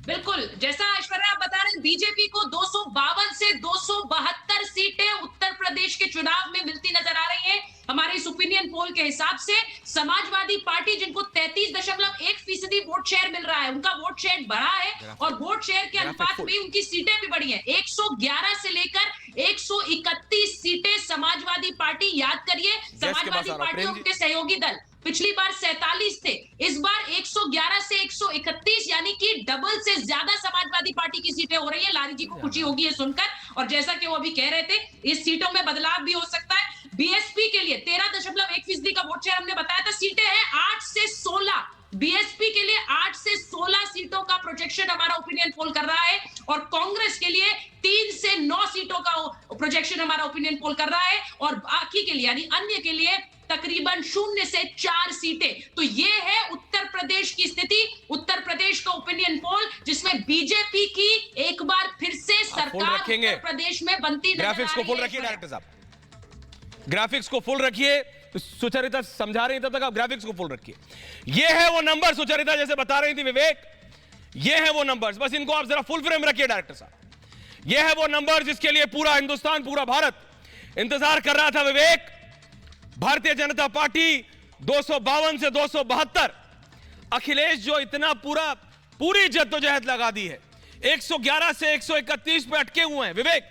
[SPEAKER 2] बिल्कुल जैसा ऐश्वर्या आप बता रहे हैं, बीजेपी को 252 से 272 सीटें उत्तर प्रदेश के चुनाव में मिलती नजर आ रही हैं। हमारे इस ओपिनियन पोल के हिसाब से समाजवादी पार्टी, जिनको 33.1% वोट शेयर मिल रहा है, उनका वोट शेयर बढ़ा है और वोट शेयर के अनुपात में उनकी सीटें भी बढ़ी हैं। 111 से लेकर 131 सीटें समाजवादी पार्टी, याद करिए समाजवादी पार्टी और उनके सहयोगी दल पिछली बार 47 थे, इस बार 111 से 131, यानी कि डबल से ज्यादा समाजवादी पार्टी की सीटें हो रही है। लारी जी को खुशी होगी ये सुनकर, और जैसा कि वो अभी कह रहे थे, इस सीटों में बदलाव भी हो सकता है। बीएसपी के लिए 13.1% का वोट शेयर हमने बताया था, सीटें हैं 8 से 16, बीएसपी के लिए 8 से 16 सीटों का प्रोजेक्शन हमारा ओपिनियन पोल कर रहा है, और कांग्रेस के लिए 3 से 9 सीटों का प्रोजेक्शन हमारा ओपिनियन पोल कर रहा है, और बाकी के लिए यानी अन्य के लिए तकरीबन 0 से 4 सीटें। तो ये है उत्तर प्रदेश की स्थिति, उत्तर प्रदेश का ओपिनियन पोल, जिसमें बीजेपी की एक बार फिर से सरकार उत्तर प्रदेश में बनती नजर आ रही है।
[SPEAKER 1] ग्राफिक्स को फुल रखिए डायरेक्टर साहब, ग्राफिक्स को फुल रखिए। सुचरिता समझा रही तब तक आप ग्राफिक्स को फुल रखिए। ये है वो नंबर, सुचरिता जैसे बता रही थी विवेक, ये है वो नंबर्स, बस इनको आप जरा फुल फ्रेम रखिए डायरेक्टर साहब। ये है वो नंबर जिसके लिए पूरा हिंदुस्तान, पूरा भारत इंतजार कर रहा था विवेक। भारतीय जनता पार्टी 252 से 272, अखिलेश जो इतना पूरी जद्दोजहद लगा दी है, 111 से 131 पे अटके हुए हैं विवेक।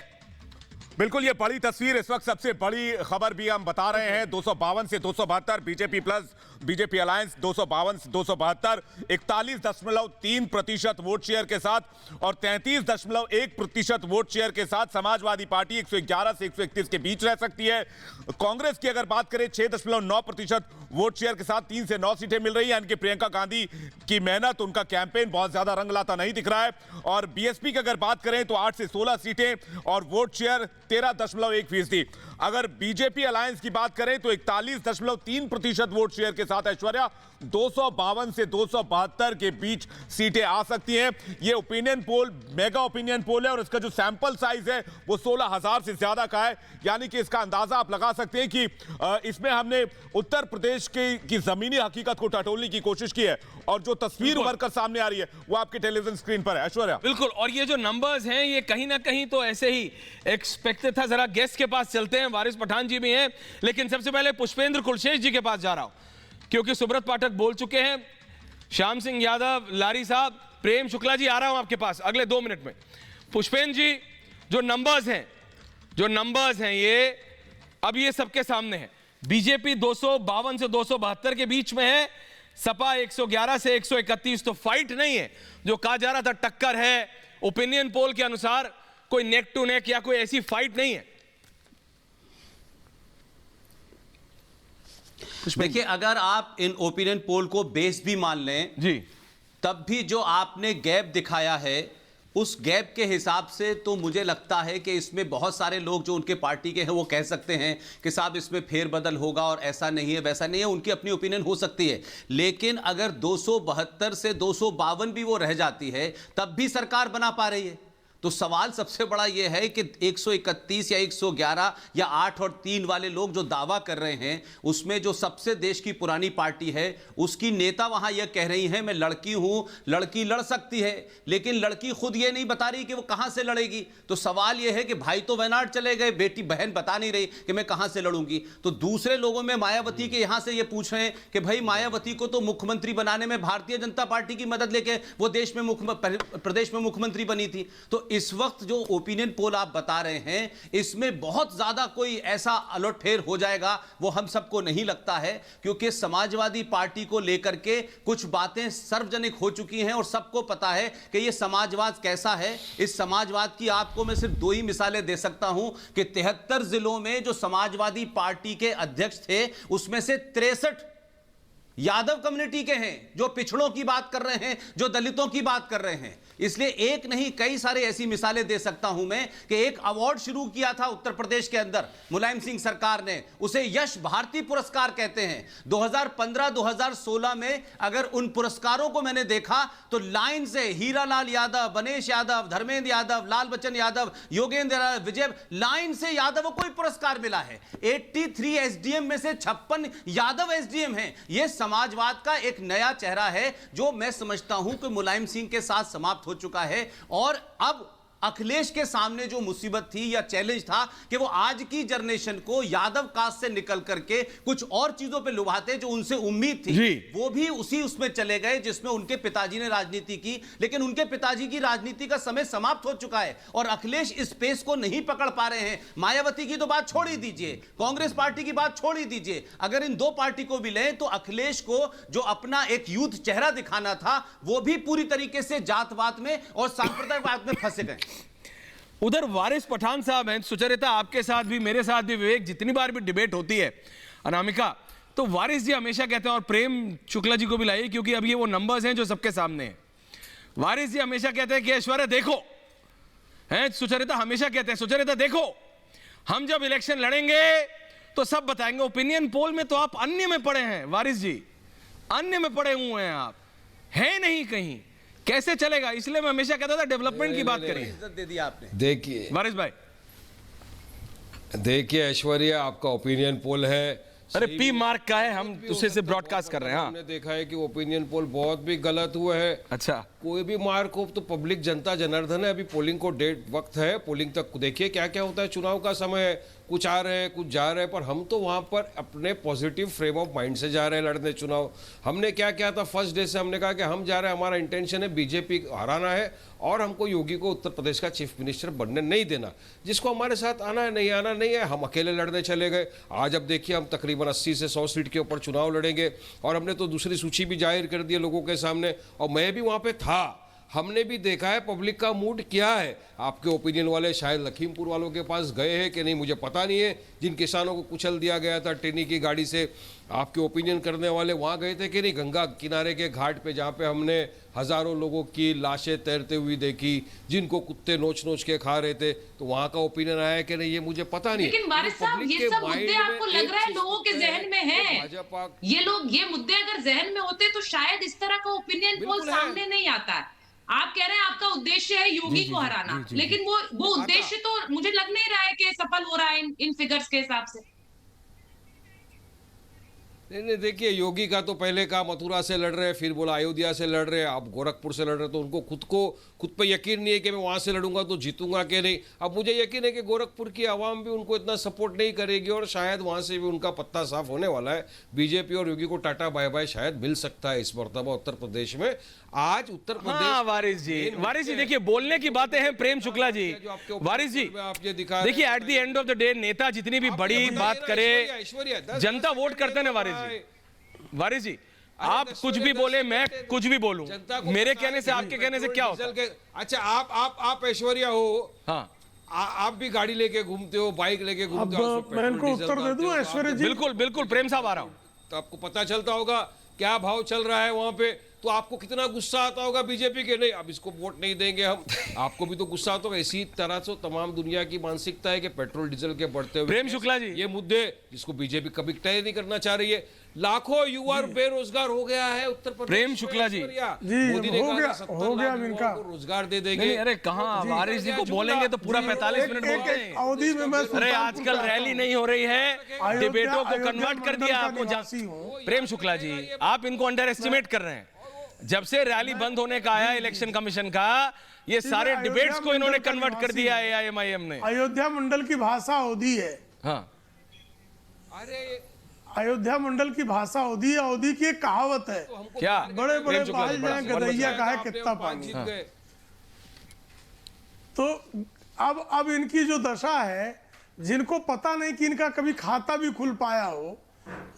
[SPEAKER 3] बिल्कुल, ये बड़ी तस्वीर, इस वक्त सबसे बड़ी खबर भी हम बता रहे हैं। 252 से 272, बीजेपी प्लस बीजेपी अलायंस 252 से 272, 41.3% वोट शेयर के साथ, और 33.1% वोट शेयर के साथ समाजवादी पार्टी 111 से 131 के बीच रह सकती है। कांग्रेस की अगर बात करें 6.9% वोट शेयर के साथ 3 से 9 सीटें मिल रही हैं, यानी कि प्रियंका गांधी की मेहनत, उनका कैंपेन बहुत ज्यादा रंग लाता नहीं दिख रहा है। और बीएसपी की अगर बात करें तो 8 से 16 सीटें और वोट शेयर 13.1%। अगर बीजेपी अलायंस की बात करें तो 41.3% वोट शेयर के साथ ऐश्वर्या 252 से 272 के बीच सीटें आ सकती हैं। ये opinion poll mega opinion poll है, और इसका जो सैंपल साइज है वो 16,000 से ज्यादा का है, यानी कि इसका अंदाजा आप लगा सकते हैं कि इसमें हमने उत्तर प्रदेश की जमीनी हकीकत को टटोलने की कोशिश की है, और जो तस्वीर उभर कर सामने आ रही है वो आपके टेलीविजन स्क्रीन पर है। ऐश्वर्या,
[SPEAKER 1] बिल्कुल, और ये जो नंबर्स हैं ये कहीं ना कहीं तो ऐसे ही एक्सपेक्टेड था। जरा गेस्ट के पास चलते हैं, वारिस पठान जी भी हैं, लेकिन सबसे पहले पुष्पेंद्र कुलशेष जी के पास जा रहा हूं, क्योंकि सुब्रत पाठक बोल चुके हैं, श्याम सिंह यादव, लारी साहब, प्रेम शुक्ला जी, आ रहा हूं आपके पास अगले 2 मिनट में। पुष्पेंद्र जी, जो नंबर्स हैं ये अब ये सबके सामने है। बीजेपी 252 से 272 के बीच में है, सपा 111 से 131, तो फाइट नहीं है जो कहा जा रहा था, टक्कर है। ओपिनियन पोल के अनुसार कोई नेक टू नेक या कोई ऐसी फाइट नहीं है।
[SPEAKER 8] देखिए, अगर आप इन ओपिनियन पोल को बेस भी मान लें
[SPEAKER 1] जी,
[SPEAKER 8] तब भी जो आपने गैप दिखाया है उस गैप के हिसाब से तो मुझे लगता है कि इसमें बहुत सारे लोग जो उनके पार्टी के हैं वो कह सकते हैं कि साहब इसमें फेरबदल होगा और ऐसा नहीं है वैसा नहीं है, उनकी अपनी ओपिनियन हो सकती है। लेकिन अगर 272 से 252 भी वो रह जाती है तब भी सरकार बना पा रही है, तो सवाल सबसे बड़ा यह है कि 131 या 111 या 8 और 3 वाले लोग जो दावा कर रहे हैं, उसमें जो सबसे देश की पुरानी पार्टी है उसकी नेता वहां यह कह रही हैं मैं लड़की हूं, लड़की लड़ सकती है, लेकिन लड़की खुद ये नहीं बता रही कि वो कहां से लड़ेगी। तो सवाल यह है कि भाई तो वयनाड चले गए, बेटी बहन बता नहीं रही कि मैं कहां से लड़ूंगी। तो दूसरे लोगों में मायावती के यहां से ये पूछ रहे हैं कि भाई मायावती को तो मुख्यमंत्री बनाने में भारतीय जनता पार्टी की मदद लेके वो प्रदेश में मुख्यमंत्री बनी थी। तो इस वक्त जो ओपिनियन पोल आप बता रहे हैं इसमें बहुत ज्यादा कोई ऐसा अलट-फेर हो जाएगा वो हम सबको नहीं लगता है, क्योंकि समाजवादी पार्टी को लेकर के कुछ बातें सार्वजनिक हो चुकी हैं और सबको पता है कि ये समाजवाद कैसा है। इस समाजवाद की आपको मैं सिर्फ 2 ही मिसालें दे सकता हूं कि 73 जिलों में जो समाजवादी पार्टी के अध्यक्ष थे उसमें से 63 यादव कम्युनिटी के हैं, जो पिछड़ों की बात कर रहे हैं, जो दलितों की बात कर रहे हैं। इसलिए एक नहीं कई सारे ऐसी मिसालें दे सकता हूं मैं कि एक अवार्ड शुरू किया था उत्तर प्रदेश के अंदर मुलायम सिंह सरकार ने, उसे यश भारती पुरस्कार कहते हैं। 2015-2016 में अगर उन पुरस्कारों को मैंने देखा तो लाइन से हीरालाल यादव, गणेश यादव, धर्मेंद्र यादव, लाल बच्चन यादव, योगेंद्र यादव, विजय, लाइन से यादव को कोई पुरस्कार मिला है। 83 एसडीएम में से 56 यादव एसडीएम हैं। यह समाजवाद का एक नया चेहरा है जो मैं समझता हूं कि मुलायम सिंह के साथ समाप्त हो चुका है। और अब अखिलेश के सामने जो मुसीबत थी या चैलेंज था कि वो आज की जनरेशन को यादव कास्ट से निकल करके कुछ और चीजों पे लुभाते जो उनसे उम्मीद थी, वो भी उसी उसमें चले गए जिसमें उनके पिताजी ने राजनीति की। लेकिन उनके पिताजी की राजनीति का समय समाप्त हो चुका है और अखिलेश इस स्पेस को नहीं पकड़ पा रहे हैं। मायावती की तो बात छोड़ ही दीजिए, कांग्रेस पार्टी की बात छोड़ ही दीजिए, अगर इन दो पार्टी को भी लें तो अखिलेश को जो अपना एक यूथ चेहरा दिखाना था वो भी पूरी तरीके से जातवाद में और सांप्रदायिकवाद में फंसे गए।
[SPEAKER 1] उधर वारिस पठान साहब हैं, सुचरिता आपके साथ भी मेरे साथ भी विवेक जितनी बार भी डिबेट होती है अनामिका, तो वारिस जी हमेशा कहते हैं, और प्रेम शुक्ला जी को भी लाइए क्योंकि अब ये वो नंबर्स हैं जो सबके सामने हैं। वारिस जी हमेशा कहते हैं कि ऐश्वर्या देखो, हैं सुचरिता हमेशा कहते हैं सुचरिता देखो हम जब इलेक्शन लड़ेंगे तो सब बताएंगे। ओपिनियन पोल में तो आप अन्य में पड़े हैं वारिस जी, अन्य में पड़े हुए हैं, आप हैं नहीं कहीं, कैसे चलेगा? इसलिए मैं हमेशा कहता था डेवलपमेंट की बात करिए।
[SPEAKER 8] इज्जत दे दी आपने।
[SPEAKER 9] देखिए
[SPEAKER 1] वारिस भाई,
[SPEAKER 9] देखिए ऐश्वर्या आपका ओपिनियन पोल है,
[SPEAKER 1] अरे पी मार्क का है, हम दूसरे से ब्रॉडकास्ट कर रहे हैं। हाँ
[SPEAKER 9] हमने देखा है कि ओपिनियन पोल बहुत भी गलत हुआ है।
[SPEAKER 1] अच्छा,
[SPEAKER 9] कोई भी मार्क हो तो पब्लिक जनता जनार्दन है। अभी पोलिंग को डेट वक्त है, पोलिंग तक देखिए क्या क्या होता है, चुनाव का समय है, कुछ आ रहे हैं कुछ जा रहे हैं, पर हम तो वहां पर अपने पॉजिटिव फ्रेम ऑफ माइंड से जा रहे हैं लड़ने चुनाव। हमने क्या किया था फर्स्ट डे से, हमने कहा कि हम जा रहे हैं, हमारा इंटेंशन है बीजेपी हराना है और हमको योगी को उत्तर प्रदेश का चीफ मिनिस्टर बनने नहीं देना। जिसको हमारे साथ आना है नहीं आना नहीं है, हम अकेले लड़ने चले गए। आज अब देखिए हम तकरीबन 80 से 100 सीट के ऊपर चुनाव लड़ेंगे और हमने तो दूसरी सूची भी जाहिर कर दी है लोगों के सामने, और मैं भी वहाँ पे था। हमने भी देखा है पब्लिक का मूड क्या है। आपके ओपिनियन वाले शायद लखीमपुर वालों के पास गए हैं कि नहीं मुझे पता नहीं है, जिन किसानों को कुचल दिया गया था टेनी की गाड़ी से, आपके ओपिनियन करने वाले वहाँ गए थे कि नहीं गंगा किनारे के घाट पे जहाँ पे हमने हजारों लोगों की लाशें तैरते हुई देखी, जिनको कुत्ते नोच नोच के खा रहे थे, तो वहाँ का ओपिनियन आया कि नहीं ये मुझे पता नहीं।
[SPEAKER 2] लेकिन वारिस साहब ये सब मुद्दे आपको लग रहा है लोगों के जहन में है, ये मुद्दे अगर जहन में होते तो शायद इस तरह का ओपिनियन पोल सामने नहीं आता है। आप कह रहे हैं आपका उद्देश्य है योगी को हराना, लेकिन वो उद्देश्य तो मुझे लग नहीं रहा है कि सफल हो रहा है इन फिगर्स के हिसाब से।
[SPEAKER 9] नहीं देखिए योगी का तो पहले का मथुरा से लड़ रहे हैं, फिर बोला अयोध्या से लड़ रहे हैं, अब गोरखपुर से लड़ रहे हैं, तो उनको खुद पे यकीन नहीं है कि मैं वहाँ से लड़ूंगा तो जीतूंगा कि नहीं। अब मुझे यकीन है कि गोरखपुर की आवाम भी उनको इतना सपोर्ट नहीं करेगी और शायद वहाँ से भी उनका पत्ता साफ होने वाला है। बीजेपी और योगी को टाटा बाय बाय शायद मिल सकता है इस मरतबा उत्तर प्रदेश में। आज उत्तर प्रदेश
[SPEAKER 1] हाँ वारिस जी देखिए बोलने की बातें हैं प्रेम शुक्ला जी। वारिस जी देखिए at the end of the day नेता जितनी भी बड़ी बात करे जनता वोट करते हैं ना वारिस जी आप कुछ भी बोले मैं कुछ भी बोलूं, मेरे कहने से आपके कहने से क्या होता है?
[SPEAKER 9] अच्छा आप ऐश्वर्या हो,
[SPEAKER 1] हाँ
[SPEAKER 9] आप भी गाड़ी लेके घूमते हो, बाइक लेके घूमते हो,
[SPEAKER 10] मैं इनको उत्तर दे दूं ऐश्वर्या जी?
[SPEAKER 1] बिल्कुल प्रेम साहब आ रहा हूं।
[SPEAKER 9] तो आपको पता चलता होगा क्या भाव चल रहा है वहां पे, तो आपको कितना गुस्सा आता होगा बीजेपी के, नहीं अब इसको वोट नहीं देंगे हम। आपको भी तो गुस्सा आता होगा। इसी तरह से तमाम दुनिया की मानसिकता है कि पेट्रोल डीजल के बढ़ते हुए
[SPEAKER 1] प्रेम शुक्ला जी
[SPEAKER 9] ये मुद्दे जिसको बीजेपी कभी तय नहीं करना चाह रही है। लाखों युवा बेरोजगार हो गया है उत्तर प्रदेश।
[SPEAKER 1] प्रेम शुक्ला जी
[SPEAKER 9] मोदी ने
[SPEAKER 10] हो गया इनका
[SPEAKER 9] रोजगार दे देंगे।
[SPEAKER 1] अरे कहाँ वारिस जी को बोलेंगे तो पूरा 45 मिनट बोलते हैं।
[SPEAKER 10] अवधि में मैं
[SPEAKER 1] अरे आजकल रैली नहीं हो रही है, डिबेटों को कन्वर्ट कर दिया आपको। प्रेम शुक्ला जी आप इनको अंडर एस्टिमेट कर रहे हैं। जब से रैली बंद होने का आया इलेक्शन कमीशन का, ये सारे डिबेट्स को इन्होंने कन्वर्ट कर दिया है AIMIM ने।
[SPEAKER 10] अयोध्या मंडल की भाषा अवधी है।
[SPEAKER 1] हाँ
[SPEAKER 9] अरे
[SPEAKER 10] अयोध्या मंडल की भाषा अवधी है। अवधी की एक कहावत है,
[SPEAKER 1] क्या
[SPEAKER 10] बड़े बड़े बाल जाए गदैया का है कितना पानी। तो अब इनकी जो दशा है, जिनको पता नहीं कि इनका कभी खाता भी खुल पाया हो,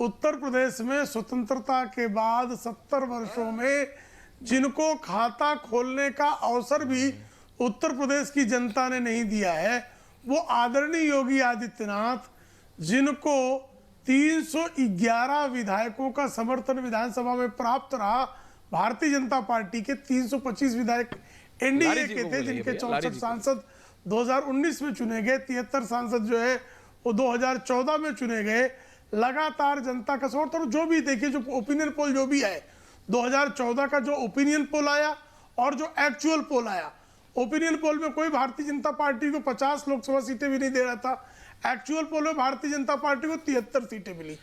[SPEAKER 10] उत्तर प्रदेश में स्वतंत्रता के बाद 70 वर्षों में जिनको खाता खोलने का अवसर भी उत्तर प्रदेश की जनता ने नहीं दिया है, वो आदरणीय योगी आदित्यनाथ, जिनको 311 विधायकों का समर्थन विधानसभा में प्राप्त रहा। भारतीय जनता पार्टी के 325 विधायक एनडीए के थे, जिनके 64 सांसद 2019 में चुने गए, 73 सांसद जो है वो 2014 में चुने गए। लगातार जनता का समर्थन, और जो भी देखिए जो ओपिनियन पोल जो भी है, 2014 का जो ओपिनियन पोल आया और जो एक्चुअल पोल आया, ओपिनियन पोल में कोई भारतीय जनता पार्टी को 50 लोकसभा सीटें भी नहीं दे रहा था। एक्चुअल पोल में भारतीय जनता पार्टी को 73 सीटें मिली।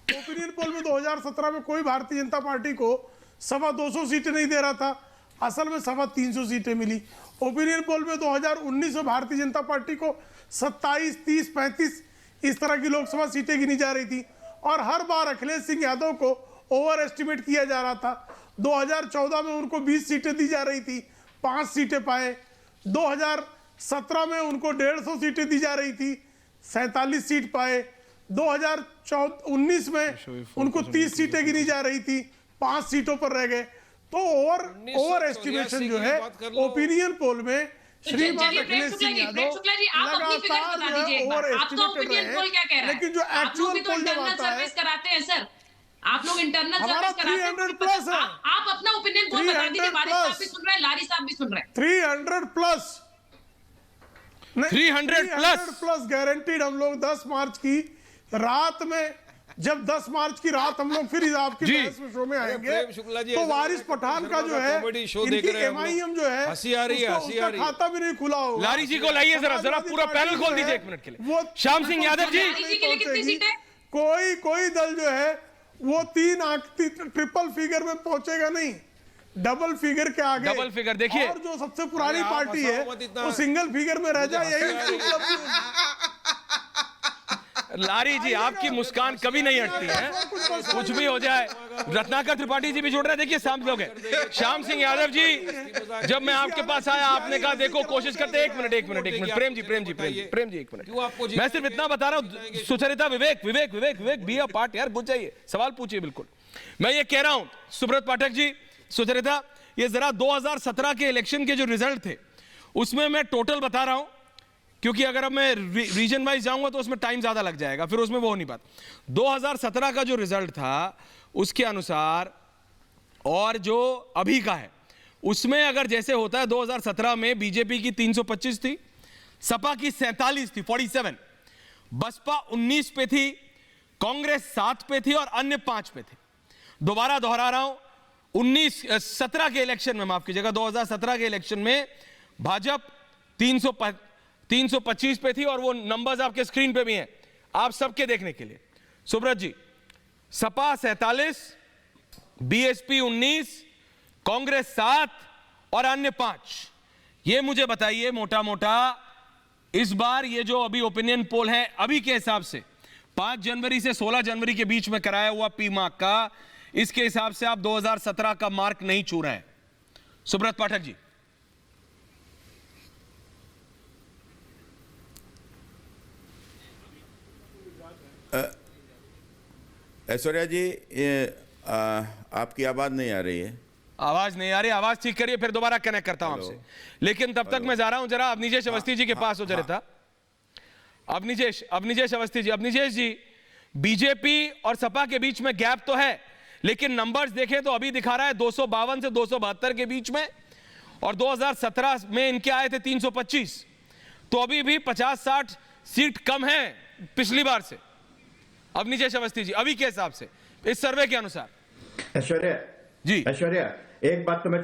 [SPEAKER 10] ओपिनियन पोल में 2017 में कोई भारतीय जनता पार्टी को 225 सीटें नहीं दे रहा था, असल में 325 सीटें मिली। ओपिनियन पोल में 2019 में भारतीय जनता पार्टी को 27, 30, 35 इस तरह की लोकसभा सीटें गिनी जा रही थी और हर बार अखिलेश सिंह यादव को ओवर एस्टिमेट किया जा रहा था। 2014 में उनको 20 सीटें दी जा रही थी, 5 सीटें पाए। 2017 में उनको 150 सीटें दी जा रही थी, 47 सीट पाए। 2019 में उनको 30 सीटें गिनी जा रही थी, 5 सीटों पर रह गए। तो ओवर एस्टिमेशन जो है ओपिनियन पोल में श्रीमान अखिलेश सिंह यादव लगातार जो है ओवर एस्टिमेटेड रहे हैं, लेकिन जो एक्चुअल पोल जब आता है
[SPEAKER 2] कराते हैं सर, आप लोग इंटरनल
[SPEAKER 10] हमारा
[SPEAKER 2] सर्विस कराते हैं
[SPEAKER 10] 300 प्लस है।
[SPEAKER 2] आप अपना ओपिनियन पोल बता दीजिए। वारिस साहब भी सुन रहे हैं, लारी साहब भी सुन रहे हैं।
[SPEAKER 10] 300 प्लस
[SPEAKER 1] 300
[SPEAKER 10] प्लस गारंटीड। हम लोग 10 मार्च की रात में, जब 10 मार्च की रात हम लोग फिर आपकी बहस में शो में आएंगे, तो वारिस पठान का जो है इनकी MIM जो है उसका खाता भी नहीं खुला होगा।
[SPEAKER 1] लारी जी को लाइए जरा पूरा पैनल खोल दीजिए 1 मिनट के लिए।
[SPEAKER 10] वो
[SPEAKER 1] श्याम सिंह यादव जी,
[SPEAKER 10] कोई दल जो है वो 3 अंक ट्रिपल फिगर में पहुंचेगा नहीं, डबल फिगर के आगे।
[SPEAKER 1] डबल फिगर देखिए,
[SPEAKER 10] और जो सबसे पुरानी पार्टी है वो सिंगल फिगर में रह जाए, यही
[SPEAKER 1] लारी जी आपकी मुस्कान कभी नहीं हटती है, कुछ भी हो जाए। रत्नाकर त्रिपाठी जी भी जुड़ रहे हैं, देखिए शाम लोग हैं। श्याम सिंह यादव जी, जब मैं आपके पास आया आपने कहा देखो कोशिश करते। एक मिनट प्रेम जी 1 मिनट। मैं सिर्फ इतना बता रहा हूं, सुचरिता, विवेक बी अ पार्ट यार, पूछ जाइए, सवाल पूछिए। बिल्कुल मैं ये कह रहा हूं सुब्रत पाठक जी, सुचरिता, ये जरा 2017 के इलेक्शन के जो रिजल्ट थे उसमें मैं टोटल बता रहा हूं, क्योंकि अगर अब मैं रीजन वाइज जाऊंगा तो उसमें टाइम ज्यादा लग जाएगा, फिर उसमें वो हो नहीं पाता। 2017 का जो रिजल्ट था उसके अनुसार और जो अभी का है उसमें अगर जैसे होता है, 2017 में बीजेपी की 325 थी, सपा की 47 थी, 47, बसपा 19 पे थी, कांग्रेस 7 पे थी और अन्य 5 पे थे। दोबारा दोहरा रहा हूं, 17 के इलेक्शन में, माफ कीजिएगा, 2017 के इलेक्शन में भाजपा 325 पे थी और वो नंबर्स आपके स्क्रीन पे भी हैं आप सबके देखने के लिए। सुब्रत जी, सपा 47, बीएसपी 19, कांग्रेस 7 और अन्य 5। ये मुझे बताइए मोटा मोटा इस बार ये जो अभी ओपिनियन पोल है अभी के हिसाब से 5 जनवरी से 16 जनवरी के बीच में कराया हुआ पी मार्क का, इसके हिसाब से आप 2017 का मार्क नहीं छू रहे हैं। सुब्रत पाठक जी।
[SPEAKER 5] ऐश्वर्या जी, आपकी आवाज नहीं आ रही है।
[SPEAKER 1] आवाज नहीं आ रही, आवाज ठीक करिए, फिर दोबारा कनेक्ट करता हूं आपसे। लेकिन तब तक मैं जा रहा हूं जरा अवनीश अवस्थी जी के पास हो जरा था। अवनीश अवस्थी जी, अवनीश जी, बीजेपी और सपा के बीच में गैप तो है, लेकिन नंबर्स देखें तो अभी दिखा रहा है 252 से 272 के बीच में, और 2017 में इनके आए थे 325, तो अभी भी 50-60 सीट कम है पिछली बार से। अवनीश अवस्थी जी, अभी के हिसाब से इस सर्वे के अनुसार।
[SPEAKER 11] ऐश्वर्या
[SPEAKER 1] जी,
[SPEAKER 11] ऐश्वर्या, एक बात तो मैं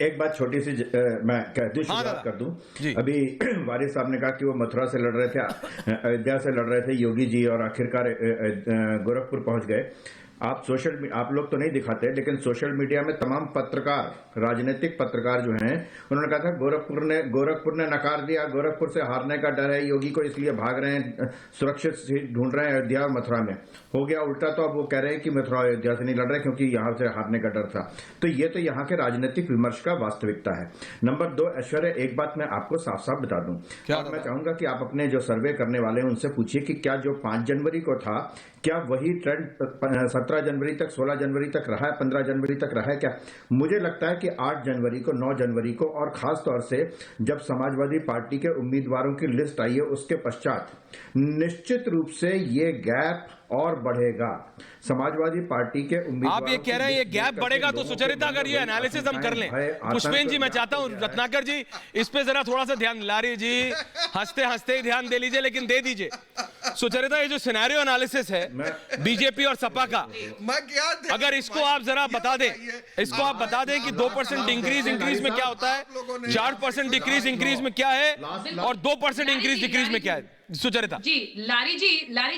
[SPEAKER 11] एक बात छोटी सी मैं शुरुआत कर दूं। अभी वारिस साहब ने कहा कि वो मथुरा से लड़ रहे थे, अयोध्या से लड़ रहे थे योगी जी, और आखिरकार गोरखपुर पहुंच गए। आप लोग तो नहीं दिखाते, लेकिन सोशल मीडिया में तमाम पत्रकार, राजनीतिक पत्रकार जो हैं, उन्होंने कहा था गोरखपुर ने नकार दिया, गोरखपुर से हारने का डर है, योगी को इसलिए भाग रहे हैं, सुरक्षित सीट ढूंढ रहे हैं अयोध्या और मथुरा में। हो गया उल्टा, तो अब वो कह रहे हैं कि मथुरा अयोध्या से नहीं लड़ रहे क्योंकि यहां से हारने का डर था। तो ये तो यहाँ के राजनीतिक विमर्श का वास्तविकता है। नंबर 2, ऐश्वर्या, एक बात मैं आपको साफ साफ बता दूं, और मैं चाहूंगा कि आप अपने जो सर्वे करने वाले हैं उनसे पूछिए कि क्या जो 5 जनवरी को था, क्या वही ट्रेंड 17 जनवरी तक, 16 जनवरी तक रहा है, 15 जनवरी तक रहा है क्या? मुझे लगता है कि 8 जनवरी को, 9 जनवरी को, और खास तौर से जब समाजवादी पार्टी के उम्मीदवारों की लिस्ट आई है उसके पश्चात निश्चित रूप से ये गैप और बढ़ेगा। समाजवादी पार्टी के उम्मीदवार,
[SPEAKER 1] आप ये कह रहे हैं ये गैप बढ़ेगा, तो सुचरिता अगर ये एनालिसिस हम कर लें। पुष्पेन जी, मैं चाहता हूं रत्नाकर जी इस पे जरा थोड़ा सा ध्यान, लारी जी हंसते हंसते ही ध्यान दे लीजिए, लेकिन दे दीजिए। सुचरिता, ये जो सिनेरियो एनालिसिस है बीजेपी और सपा का, अगर इसको आप जरा बता दें, इसको आप बता दें कि 2% इंक्रीज में क्या होता है, 4% डिक्रीज इंक्रीज में क्या है, और 2% इंक्रीज डिक्रीज में क्या है। सुचरिता
[SPEAKER 2] जी, लारी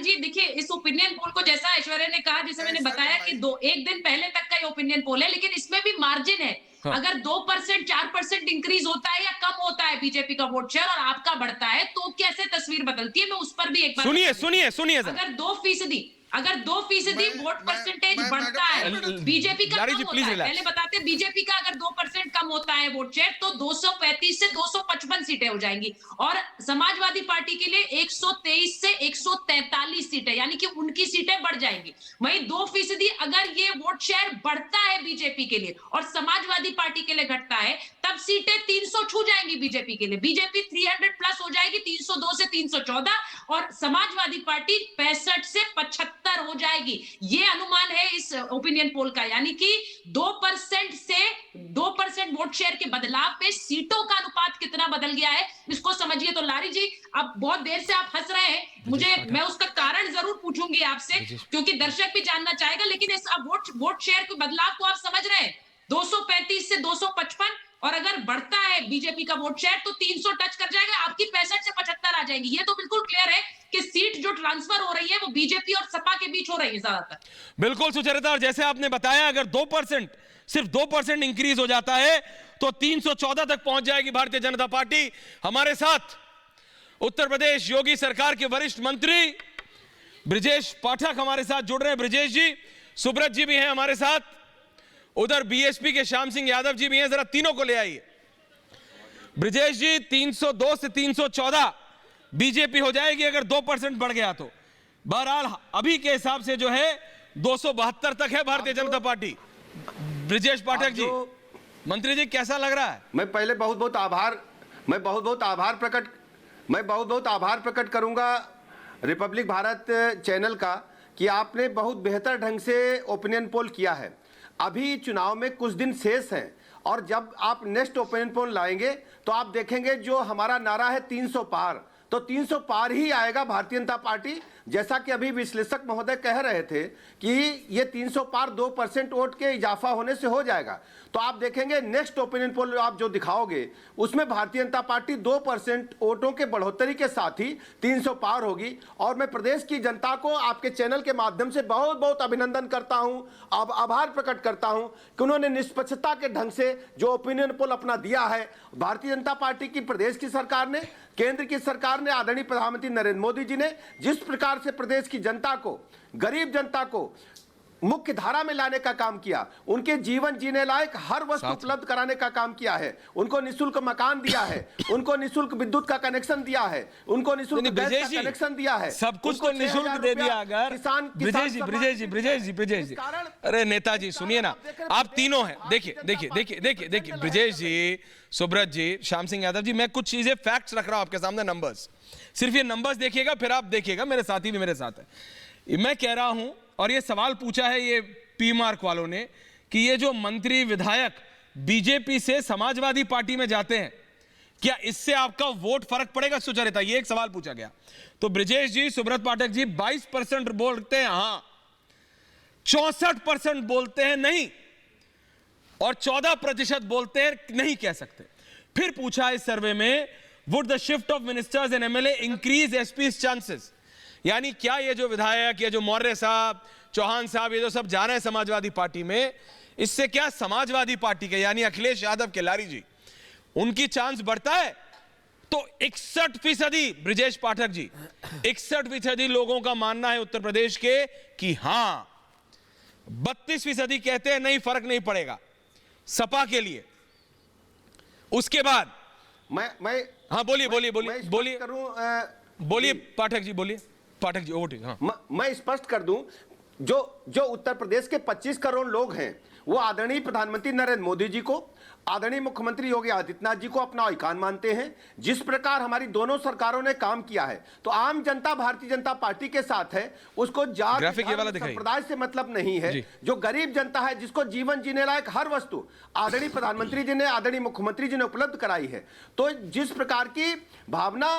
[SPEAKER 2] जी देखिए, इस ओपिनियन पोल को जैसा ऐश्वर्या ने कहा, जैसे मैंने बताया कि 1 दिन पहले तक का ये ओपिनियन पोल है, लेकिन इसमें भी मार्जिन है अगर 2% 4% इंक्रीज होता है या कम होता है बीजेपी का वोट शेयर और आपका बढ़ता है तो कैसे तस्वीर बदलती है, मैं उस पर भी एक बार
[SPEAKER 1] सुनिए
[SPEAKER 2] अगर 2% वोट परसेंटेज बढ़ता है बीजेपी का कम होता है, पहले बताते बीजेपी का अगर 2% कम होता है वोट शेयर तो 235 से 255 सीटें हो जाएंगी और समाजवादी पार्टी के लिए 123 से 143 सीटें, यानी कि उनकी सीटें बढ़ जाएंगी। वहीं 2% अगर ये वोट शेयर बढ़ता है बीजेपी के लिए और समाजवादी पार्टी के लिए घटता है तब सीटें 300 छू जाएंगी बीजेपी के लिए, बीजेपी 300 प्लस हो जाएगी, 302 से 314 और समाजवादी पार्टी 65 से 75 हो जाएगी। ये अनुमान है इस ओपिनियन पोल का, यानी कि 2% से 2% वोट शेयर के बदलाव पे सीटों का अनुपात कितना बदल गया है इसको समझिए। तो लारी जी, अब बहुत देर से आप हंस रहे हैं, मैं उसका कारण जरूर पूछूंगी आपसे क्योंकि दर्शक भी जानना चाहेगा, लेकिन इस वोट शेयर के बदलाव को आप समझ रहे हैं, 235 से 255 और अगर बढ़ता है बीजेपी का वोट शेयर तो 300 टच कर जाएगा, आपकी 65 से 75 आ जाएंगी। ये तो बिल्कुल क्लियर है कि सीट जो ट्रांसफर हो रही है वो बीजेपी और सपा के बीच हो रही है ज्यादातर।
[SPEAKER 1] बिल्कुल सुचरिता, और जैसे आपने बताया अगर 2% सिर्फ 2% इंक्रीज हो जाता है तो 314 तक पहुंच जाएगी भारतीय जनता पार्टी। हमारे साथ उत्तर प्रदेश योगी सरकार के वरिष्ठ मंत्री ब्रिजेश पाठक हमारे साथ जुड़ रहे हैं। ब्रिजेश जी, सुब्रत जी भी हैं हमारे साथ, उधर बीएसपी के श्याम सिंह यादव जी भी हैं, जरा तीनों को ले आइए। ब्रिजेश जी, 302 से 314 बीजेपी हो जाएगी अगर 2% बढ़ गया तो। बहरहाल अभी के हिसाब से जो है 272 तक है भारतीय जनता पार्टी। ब्रिजेश पाठक जी, मंत्री जी कैसा लग रहा है?
[SPEAKER 12] मैं पहले बहुत बहुत आभार प्रकट करूंगा रिपब्लिक भारत चैनल का कि आपने बहुत बेहतर ढंग से ओपिनियन पोल किया है। अभी चुनाव में कुछ दिन शेष हैं और जब आप नेक्स्ट ओपिनियन पोल लाएंगे तो आप देखेंगे जो हमारा नारा है 300 पार, तो 300 पार ही आएगा भारतीय जनता पार्टी। जैसा कि अभी विश्लेषक महोदय कह रहे थे कि ये 300 पार 2% वोट के इजाफा होने से हो जाएगा, तो आप देखेंगे नेक्स्ट ओपिनियन पोल आप जो दिखाओगे उसमें भारतीय जनता पार्टी 2% वोटों के बढ़ोतरी के साथ ही 300 पार होगी। और मैं प्रदेश की जनता को आपके चैनल के माध्यम से बहुत बहुत अभिनंदन करता हूं, अब आभार प्रकट करता हूं कि उन्होंने निष्पक्षता के ढंग से जो ओपिनियन पोल अपना दिया है। भारतीय जनता पार्टी की प्रदेश की सरकार ने, केंद्र की सरकार ने, आदरणीय प्रधानमंत्री नरेंद्र मोदी जी ने जिस प्रकार से प्रदेश की जनता को, गरीब जनता को मुख्य धारा में लाने का काम किया, उनके जीवन जीने लायक हर वस्तु उपलब्ध कराने का काम किया है, उनको निःशुल्क मकान दिया है, उनको निःशुल्क विद्युत का कनेक्शन दिया है, उनको निःशुल्क गैस का कनेक्शन दिया है,
[SPEAKER 1] सब कुछ तो निःशुल्क दे दिया। अगर ब्रिजेश जी, अरे नेताजी सुनिए ना, आप तीनों हैं, देखिए ब्रिजेश जी, सुब्रत जी, श्याम सिंह यादव जी, मैं कुछ चीजें फैक्ट्स रख रहा हूं आपके सामने, नंबर्स, सिर्फ ये नंबर्स देखिएगा फिर आप देखिएगा, मेरे साथी भी मेरे साथ है। मैं कह रहा हूं, और ये सवाल पूछा है ये पी मार्क वालों ने कि ये जो मंत्री विधायक बीजेपी से समाजवादी पार्टी में जाते हैं, क्या इससे आपका वोट फर्क पड़ेगा? सुचरिता, ये एक सवाल पूछा गया। तो ब्रिजेश जी, सुब्रत पाठक जी 22% बोलते हैं हां, 64% बोलते हैं नहीं, और 14% बोलते हैं नहीं कह सकते। फिर पूछा इस सर्वे में, would the shift of ministers and MLA increase SP's chances, यानी क्या ये जो विधायक, ये जो मौर्य साहब, चौहान साहब, ये जो सब जा रहे हैं समाजवादी पार्टी में, इससे क्या समाजवादी पार्टी के यानी अखिलेश यादव के, लारी जी, उनकी चांस बढ़ता है? तो 61% ब्रिजेश पाठक जी, 61% लोगों का मानना है उत्तर प्रदेश के कि हां, 32% कहते हैं नहीं, फर्क नहीं पड़ेगा सपा के लिए। उसके बाद
[SPEAKER 12] मैं
[SPEAKER 1] हाँ बोलिए पाठक जी, बोलिए पाठक जी, ओवर। हाँ,
[SPEAKER 12] मैं स्पष्ट कर दूं, जो उत्तर प्रदेश के 25 करोड़ लोग हैं वो आदरणीय प्रधानमंत्री नरेंद्र मोदी जी को, आदरणीय मुख्यमंत्री योगी आदित्यनाथ जी को अपना आइकॉन मानते हैं। जिस प्रकार हमारी दोनों सरकारों ने काम किया है, तो आम जनता भारतीय जनता पार्टी के साथ है, उसको जात संप्रदाय से मतलब नहीं है। जो गरीब जनता है, जिसको जीवन जीने लायक हर वस्तु आदरणीय प्रधानमंत्री जी ने, आदरणीय मुख्यमंत्री जी ने उपलब्ध कराई है। तो जिस प्रकार की भावना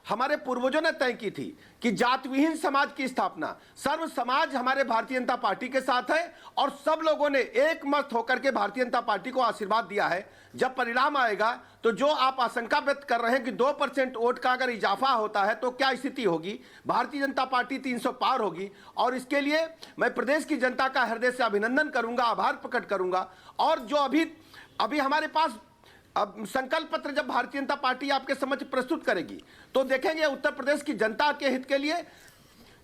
[SPEAKER 12] हमारे पूर्वजों ने तय की थी कि जात विहीन समाज की स्थापना, सर्व समाज हमारे भारतीय जनता पार्टी के साथ है, और सब लोगों ने एक मत होकर के भारतीय जनता पार्टी को आशीर्वाद दिया है। जब परिणाम आएगा तो जो आप आशंका व्यक्त कर रहे हैं कि 2% वोट का अगर इजाफा होता है तो क्या स्थिति होगी, भारतीय जनता पार्टी 300 पार होगी। और इसके लिए मैं प्रदेश की जनता का हृदय से अभिनंदन करूंगा, आभार प्रकट करूंगा। और जो अभी अभी हमारे पास अब संकल्प पत्र जब भारतीय जनता पार्टी आपके समक्ष प्रस्तुत करेगी तो देखेंगे उत्तर प्रदेश की जनता के हित के लिए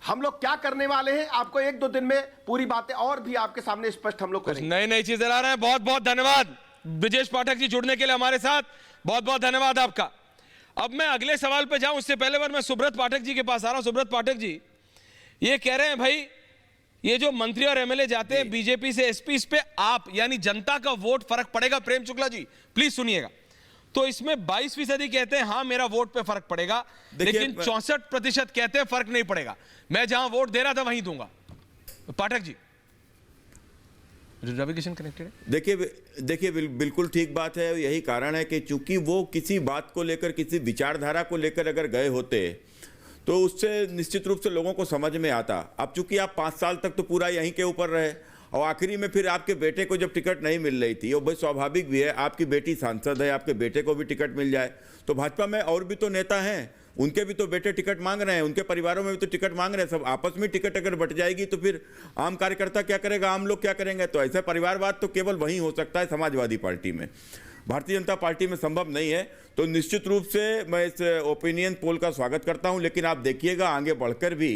[SPEAKER 12] हम लोग क्या करने वाले हैं। आपको 1-2 दिन में पूरी बातें और भी आपके सामने स्पष्ट हम लोग करेंगे।
[SPEAKER 1] नई नई चीजें ला रहे हैं। बहुत बहुत धन्यवाद ब्रिजेश पाठक जी जुड़ने के लिए हमारे साथ, बहुत बहुत धन्यवाद आपका। अब मैं अगले सवाल पे जाऊं उससे पहले बार मैं सुब्रत पाठक जी के पास आ रहा हूं। सुब्रत पाठक जी ये कह रहे हैं भाई ये जो मंत्री और एमएलए जाते हैं बीजेपी से एसपी, इस पे आप यानी जनता का वोट फर्क पड़ेगा। प्रेम शुक्ला जी प्लीज सुनिएगा। तो इसमें 22% कहते हैं हाँ मेरा वोट पे फर्क पड़ेगा, लेकिन 64% कहते हैं फर्क नहीं पड़ेगा, मैं जहां वोट दे रहा था वहीं दूंगा। पाठक जी रवि किशन कनेक्टेड है।
[SPEAKER 5] देखिए बिल्कुल ठीक बात है। यही कारण है कि चूंकि वो किसी बात को लेकर, किसी विचारधारा को लेकर अगर गए होते तो उससे निश्चित रूप से लोगों को समझ में आता। अब चूंकि आप 5 साल तक तो पूरा यहीं के ऊपर रहे और आखिरी में फिर आपके बेटे को जब टिकट नहीं मिल रही थी, और भाई स्वाभाविक भी है, आपकी बेटी सांसद है, आपके बेटे को भी टिकट मिल जाए तो भाजपा में और भी तो नेता हैं, उनके भी तो बेटे टिकट मांग रहे हैं, उनके परिवारों में भी तो टिकट मांग रहे हैं। सब आपस में टिकट अगर बट जाएगी तो फिर आम कार्यकर्ता क्या करेगा, आम लोग क्या करेंगे? तो ऐसा परिवारवाद तो केवल वहीं हो सकता है समाजवादी पार्टी में, भारतीय जनता पार्टी में संभव नहीं है। तो निश्चित रूप से मैं इस ओपिनियन पोल का स्वागत करता हूं, लेकिन आप देखिएगा आगे बढ़कर भी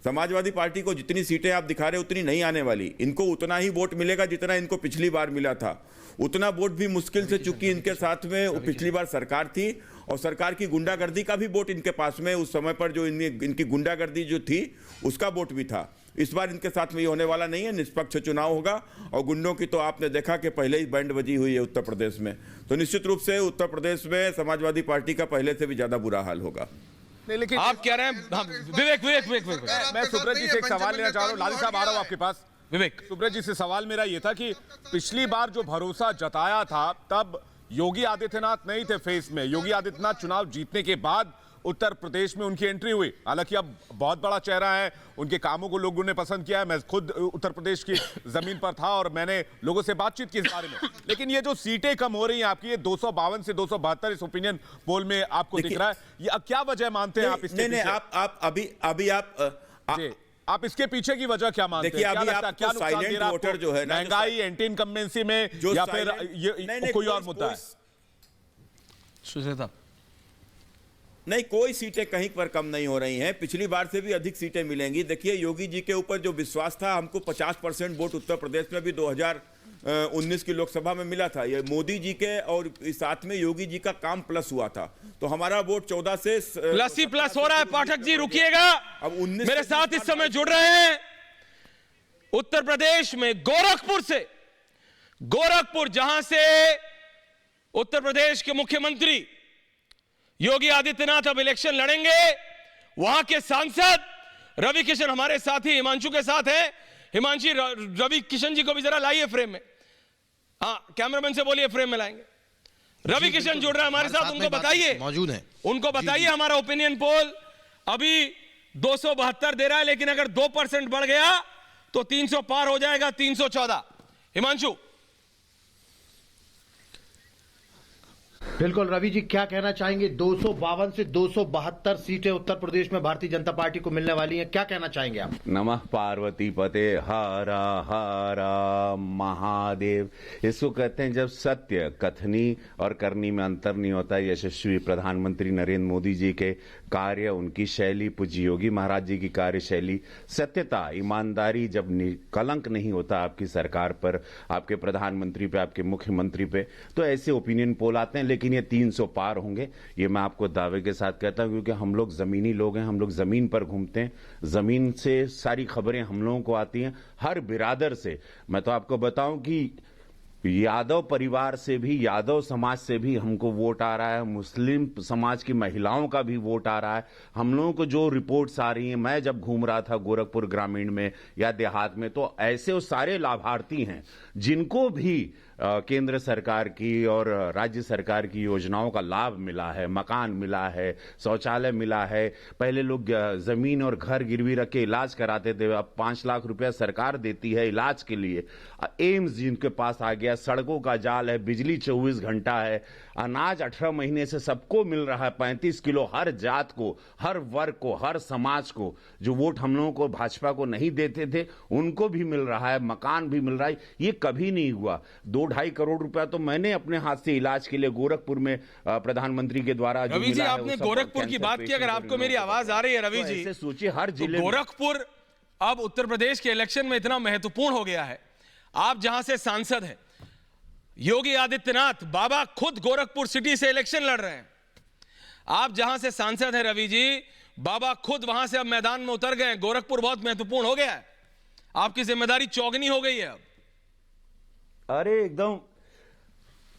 [SPEAKER 5] समाजवादी पार्टी को जितनी सीटें आप दिखा रहे उतनी नहीं आने वाली। इनको उतना ही वोट मिलेगा जितना इनको पिछली बार मिला था, उतना वोट भी मुश्किल से, चूंकि इनके साथ में पिछली बार सरकार थी और सरकार की गुंडागर्दी का भी वोट इनके पास में उस समय पर जो इनकी गुंडागर्दी जो थी उसका वोट भी था। इस बार इनके साथ में ये होने वाला नहीं है, निष्पक्ष चुनाव होगा। और गुंडों की तो आपने देखा कि पहले ही बैंड बजी हुई है उत्तर प्रदेश में, तो निश्चित रूप से उत्तर प्रदेश में समाजवादी पार्टी का पहले से भी ज्यादा बुरा हाल होगा।
[SPEAKER 3] नहीं, लेकिन
[SPEAKER 1] आप कह रहे हैं विवेक
[SPEAKER 3] मैं सुब्रत जी से एक सवाल लेना चाह रहा हूँ। लाल साहब आ रहा हूँ आपके पास।
[SPEAKER 1] विवेक
[SPEAKER 3] सुब्रत जी से सवाल मेरा ये था कि पिछली बार जो भरोसा जताया था तब योगी आदित्यनाथ नहीं थे फेस में। योगी आदित्यनाथ चुनाव जीतने के बाद उत्तर प्रदेश में उनकी एंट्री हुई, हालांकि अब बहुत बड़ा चेहरा है, उनके कामों को लोगों ने पसंद किया है। मैं खुद उत्तर प्रदेश की जमीन पर था और मैंने लोगों से बातचीत की इस बारे में। लेकिन ये जो सीटें कम हो रही हैं आपकी, ये 252 से 272 इस ओपिनियन पोल में आपको दिख रहा है, ये क्या वजह मानते हैं आप इसके?
[SPEAKER 5] नहीं, आप अभी
[SPEAKER 3] आप इसके पीछे की वजह क्या मानते हैं?
[SPEAKER 5] क्या साइलेंट वोटर जो है,
[SPEAKER 3] महंगाई, एंटी इनकम्बेंसी में, या फिर कोई और मुद्दा है?
[SPEAKER 1] सुचेता
[SPEAKER 5] नहीं, कोई सीटें कहीं पर कम नहीं हो रही हैं, पिछली बार से भी अधिक सीटें मिलेंगी। देखिए योगी जी के ऊपर जो विश्वास था, हमको 50% वोट उत्तर प्रदेश में भी 2019 की लोकसभा में मिला था। ये मोदी जी के और साथ में योगी जी का काम प्लस हुआ था, तो हमारा वोट 14 से
[SPEAKER 1] प्लस ही प्लस हो रहा है। पाठक जी रुकिएगा,
[SPEAKER 5] अब 19
[SPEAKER 1] मेरे साथ इस समय जुड़ रहे हैं उत्तर प्रदेश में गोरखपुर से, गोरखपुर जहां से उत्तर प्रदेश के मुख्यमंत्री योगी आदित्यनाथ अब इलेक्शन लड़ेंगे, वहां के सांसद रवि किशन हमारे साथी हिमांशु के साथ हैं। हिमांशी रवि किशन जी को भी जरा लाइए फ्रेम में। हाँ, कैमरामैन से बोलिए फ्रेम में लाएंगे। रवि किशन जुड़ रहे हैं हमारे साथ, उनको बताइए,
[SPEAKER 13] मौजूद हैं,
[SPEAKER 1] उनको बताइए हमारा ओपिनियन पोल अभी 272 दे रहा है, लेकिन अगर 2% बढ़ गया तो 300 पार हो जाएगा, 314। हिमांशु।
[SPEAKER 13] बिल्कुल रवि जी, क्या कहना चाहेंगे? 252 से 272 सीटें उत्तर प्रदेश में भारतीय जनता पार्टी को मिलने वाली हैं, क्या कहना चाहेंगे आप?
[SPEAKER 14] नमः पार्वती पते हरा हरा महादेव। इसको कहते हैं जब सत्य कथनी और करनी में अंतर नहीं होता। यशस्वी प्रधानमंत्री नरेंद्र मोदी जी के कार्य, उनकी शैली, पूज्य योगी महाराज जी की कार्यशैली, सत्यता, ईमानदारी, जब कलंक नहीं होता आपकी सरकार पर, आपके प्रधानमंत्री पे, आपके मुख्यमंत्री पे, तो ऐसे ओपिनियन पोल आते हैं। लेकिन ये 300 पार होंगे, ये मैं आपको दावे के साथ कहता हूं, क्योंकि हम लोग जमीनी लोग हैं, हम लोग जमीन पर घूमते हैं, जमीन से सारी खबरें हम लोगों को आती हैं, हर बिरादर से। मैं तो आपको बताऊं कि यादव परिवार से भी, यादव समाज से भी हमको वोट आ रहा है, मुस्लिम समाज की महिलाओं का भी वोट आ रहा है। हम लोगों को जो रिपोर्ट्स आ रही हैं, मैं जब घूम रहा था गोरखपुर ग्रामीण में या देहात में, तो ऐसे वो सारे लाभार्थी हैं जिनको भी केंद्र सरकार की और राज्य सरकार की योजनाओं का लाभ मिला है, मकान मिला है, शौचालय मिला है। पहले लोग जमीन और घर गिरवी रख के इलाज कराते थे, अब 5 लाख रुपया सरकार देती है इलाज के लिए। एम्स जिनके पास आ गया, सड़कों का जाल है, बिजली 24 घंटा है, अनाज 18 महीने से सबको मिल रहा है, 35 किलो हर जात को, हर वर्ग को, हर समाज को। जो वोट हम लोगों को भाजपा को नहीं देते थे उनको भी मिल रहा है, मकान भी मिल रहा है। ये कभी नहीं हुआ। 2-2.5 करोड़ रुपया तो मैंने अपने हाथ से इलाज के लिए गोरखपुर में प्रधानमंत्री के द्वारा
[SPEAKER 1] रवि जी, आपने गोरखपुर की बात की, अगर आपको मेरी आवाज आ रही है रवि जी,
[SPEAKER 14] सोचिए हर जिले
[SPEAKER 1] गोरखपुर अब उत्तर प्रदेश के इलेक्शन में इतना महत्वपूर्ण हो गया है। आप जहां से सांसद हैं, योगी आदित्यनाथ बाबा खुद गोरखपुर सिटी से इलेक्शन लड़ रहे हैं। आप जहां से सांसद हैं रवि जी, बाबा खुद वहां से अब मैदान में उतर गए। गोरखपुर बहुत महत्वपूर्ण हो गया है, आपकी जिम्मेदारी चौगनी हो गई है अब।
[SPEAKER 14] अरे एकदम,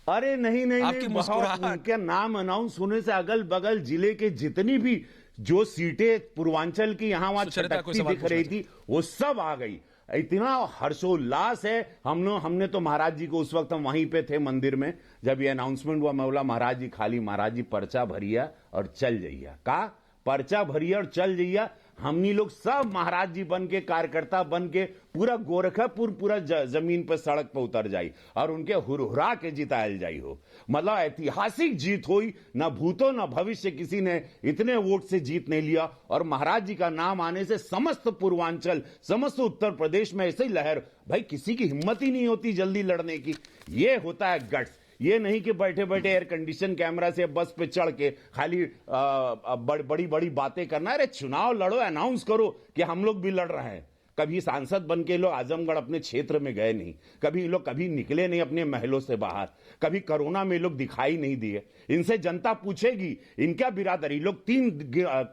[SPEAKER 14] अरे नहीं नहीं,
[SPEAKER 1] आपकी मुस्कुराहट,
[SPEAKER 14] क्या नाम अनाउंस होने से अगल बगल जिले के जितनी भी जो सीटें पूर्वांचल की यहां वहां छटकती दिख रही थी वो सब आ गई। इतना हर्षोल्लास है। हमने तो महाराज जी को, उस वक्त हम वहीं पे थे मंदिर में जब ये अनाउंसमेंट हुआ, मैं बोला महाराज जी खाली महाराज जी पर्चा भरिया और चल जाइया। का पर्चा भरिया और चल जाइया। हमनी लोग सब महाराज जी बन के, कार्यकर्ता बन के पूरा गोरखपुर पूरा जमीन पर सड़क पर उतर जाई और उनके हुरहुरा के जितायल जाई हो। मतलब ऐतिहासिक जीत हुई, ना भूतो ना भविष्य किसी ने इतने वोट से जीत नहीं लिया। और महाराज जी का नाम आने से समस्त पूर्वांचल, समस्त उत्तर प्रदेश में ऐसे ही लहर। भाई किसी की हिम्मत ही नहीं होती जल्दी लड़ने की। ये होता है गट्स। ये नहीं कि बैठे बैठे एयर कंडीशन कैमरा से बस पे चढ़ के खाली बड़ी बड़ी बातें करना। अरे चुनाव लड़ो, अनाउंस करो कि हम लोग भी लड़ रहे हैं। कभी सांसद बन के लोग आजमगढ़ अपने क्षेत्र में गए नहीं, कभी लोग कभी निकले नहीं अपने महलों से बाहर, कभी कोरोना में लोग दिखाई नहीं दिए। इनसे जनता पूछेगी इनका बिरादरी, लोग 3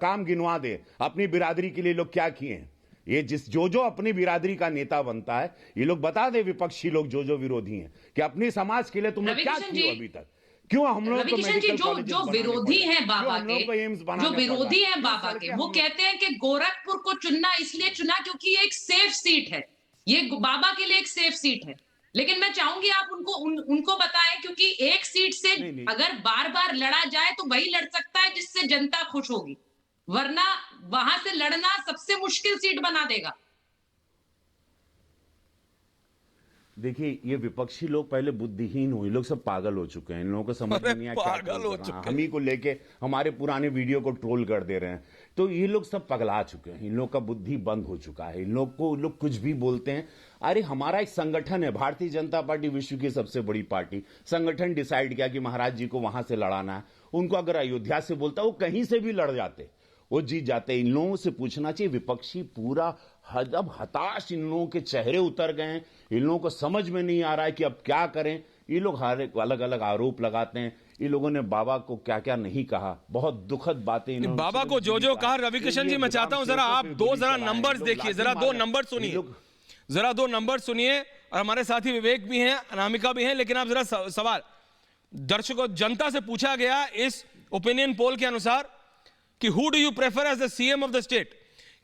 [SPEAKER 14] काम गिनवा दे अपनी बिरादरी के लिए लोग क्या किए हैं। ये जो अपनी बिरादरी का नेता बनता है, ये लोग बता दे, विपक्षी लोग जो विरोधी हैं, कि अपने समाज के लिए तुमने क्या किया अभी तक। क्यों हम लोग
[SPEAKER 2] जो विरोधी हैं बाबा के, जो विरोधी हैं बाबा के, वो कहते हैं कि गोरखपुर को चुनना इसलिए चुना क्योंकि ये एक सेफ सीट है, ये बाबा के लिए एक सेफ सीट है। लेकिन मैं चाहूंगी आप उनको बताएं, क्योंकि एक सीट से अगर बार बार लड़ा जाए तो वही लड़ सकता है जिससे जनता खुश होगी, वरना वहां से लड़ना सबसे मुश्किल सीट बना देगा।
[SPEAKER 14] देखिए ये विपक्षी लोग पहले बुद्धिहीन हुए, लोग सब पागल हो चुके हैं। इन लोगों को समझ में नहीं आया
[SPEAKER 1] पागल हो चुके हैं।
[SPEAKER 14] हम ही को लेके हमारे पुराने वीडियो को ट्रोल कर दे रहे हैं। तो ये लोग सब पगला चुके हैं, इन लोग का बुद्धि बंद हो चुका है। इन लोग को लोग कुछ भी बोलते हैं। अरे हमारा एक संगठन है, भारतीय जनता पार्टी विश्व की सबसे बड़ी पार्टी। संगठन डिसाइड किया कि महाराज जी को वहां से लड़ाना है। उनको अगर अयोध्या से बोलता वो कहीं से भी लड़ जाते, वो जीत जाते। इन लोगों से पूछना चाहिए, विपक्षी पूरा अब हताश, इन लोगों के चेहरे उतर गए हैं। इन लोगों को समझ में नहीं आ रहा है कि अब क्या करें। ये लोग हर एक अलग अलग आरोप लगाते हैं। ये लोगों ने बाबा को क्या क्या नहीं कहा, बहुत दुखद बातें।
[SPEAKER 1] बाबा को जो कहा रवि किशन जी, मैं चाहता हूं जरा आप जरा नंबर्स देखिए, जरा 2 नंबर सुनिए, जरा 2 नंबर सुनिए। और हमारे साथी विवेक भी हैं, अनामिका भी हैं, लेकिन आप जरा सवाल दर्शकों, जनता से पूछा गया इस ओपिनियन पोल के अनुसार कि who do you prefer as the CM of the state,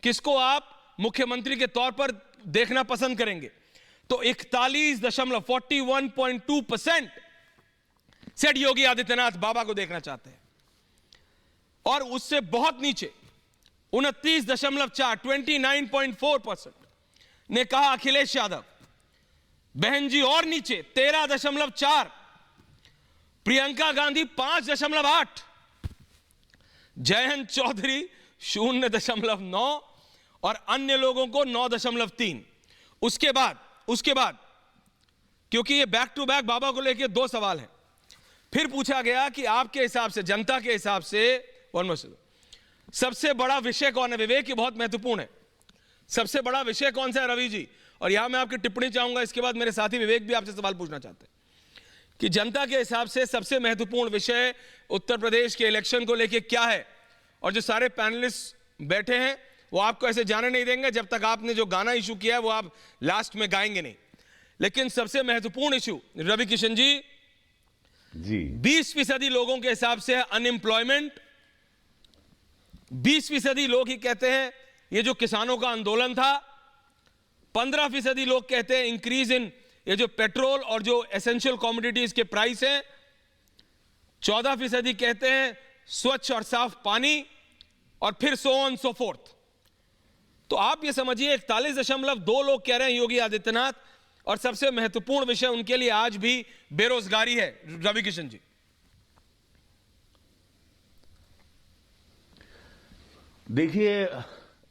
[SPEAKER 1] किसको आप मुख्यमंत्री के तौर पर देखना पसंद करेंगे। तो 41.2% सेठ योगी आदित्यनाथ बाबा को देखना चाहते हैं। और उससे बहुत नीचे 29.4 ने कहा अखिलेश यादव। बहन जी और नीचे 13.4, प्रियंका गांधी 5.8, जयंत चौधरी 0.9 और अन्य लोगों को 9.3। उसके बाद क्योंकि ये बैक टू बैक बाबा को लेकर 2 सवाल हैं, फिर पूछा गया कि आपके हिसाब से, जनता के हिसाब से सबसे बड़ा विषय कौन है। विवेक, ये बहुत महत्वपूर्ण है। सबसे बड़ा विषय कौन सा है रवि जी? और यहां मैं आपकी टिप्पणी चाहूंगा, इसके बाद मेरे साथी विवेक भी आपसे सवाल पूछना चाहते हैं कि जनता के हिसाब से सबसे महत्वपूर्ण विषय उत्तर प्रदेश के इलेक्शन को लेकर क्या है। और जो सारे पैनलिस्ट बैठे हैं वो आपको ऐसे जाने नहीं देंगे जब तक आपने जो गाना इशू किया है वो आप लास्ट में गाएंगे नहीं। लेकिन सबसे महत्वपूर्ण इशू रवि किशन जी 20% लोगों के हिसाब से अनएम्प्लॉयमेंट। 20% लोग ही कहते हैं ये जो किसानों का आंदोलन था। 15% लोग कहते हैं इंक्रीज इन ये जो पेट्रोल और जो एसेंशियल कमोडिटीज के प्राइस हैं। 14% कहते हैं स्वच्छ और साफ पानी, और फिर सो ऑन सो फोर्थ। तो आप ये समझिए 41.2 लोग कह रहे हैं योगी आदित्यनाथ, और सबसे महत्वपूर्ण विषय उनके लिए आज भी बेरोजगारी है। रवि किशन जी,
[SPEAKER 14] देखिए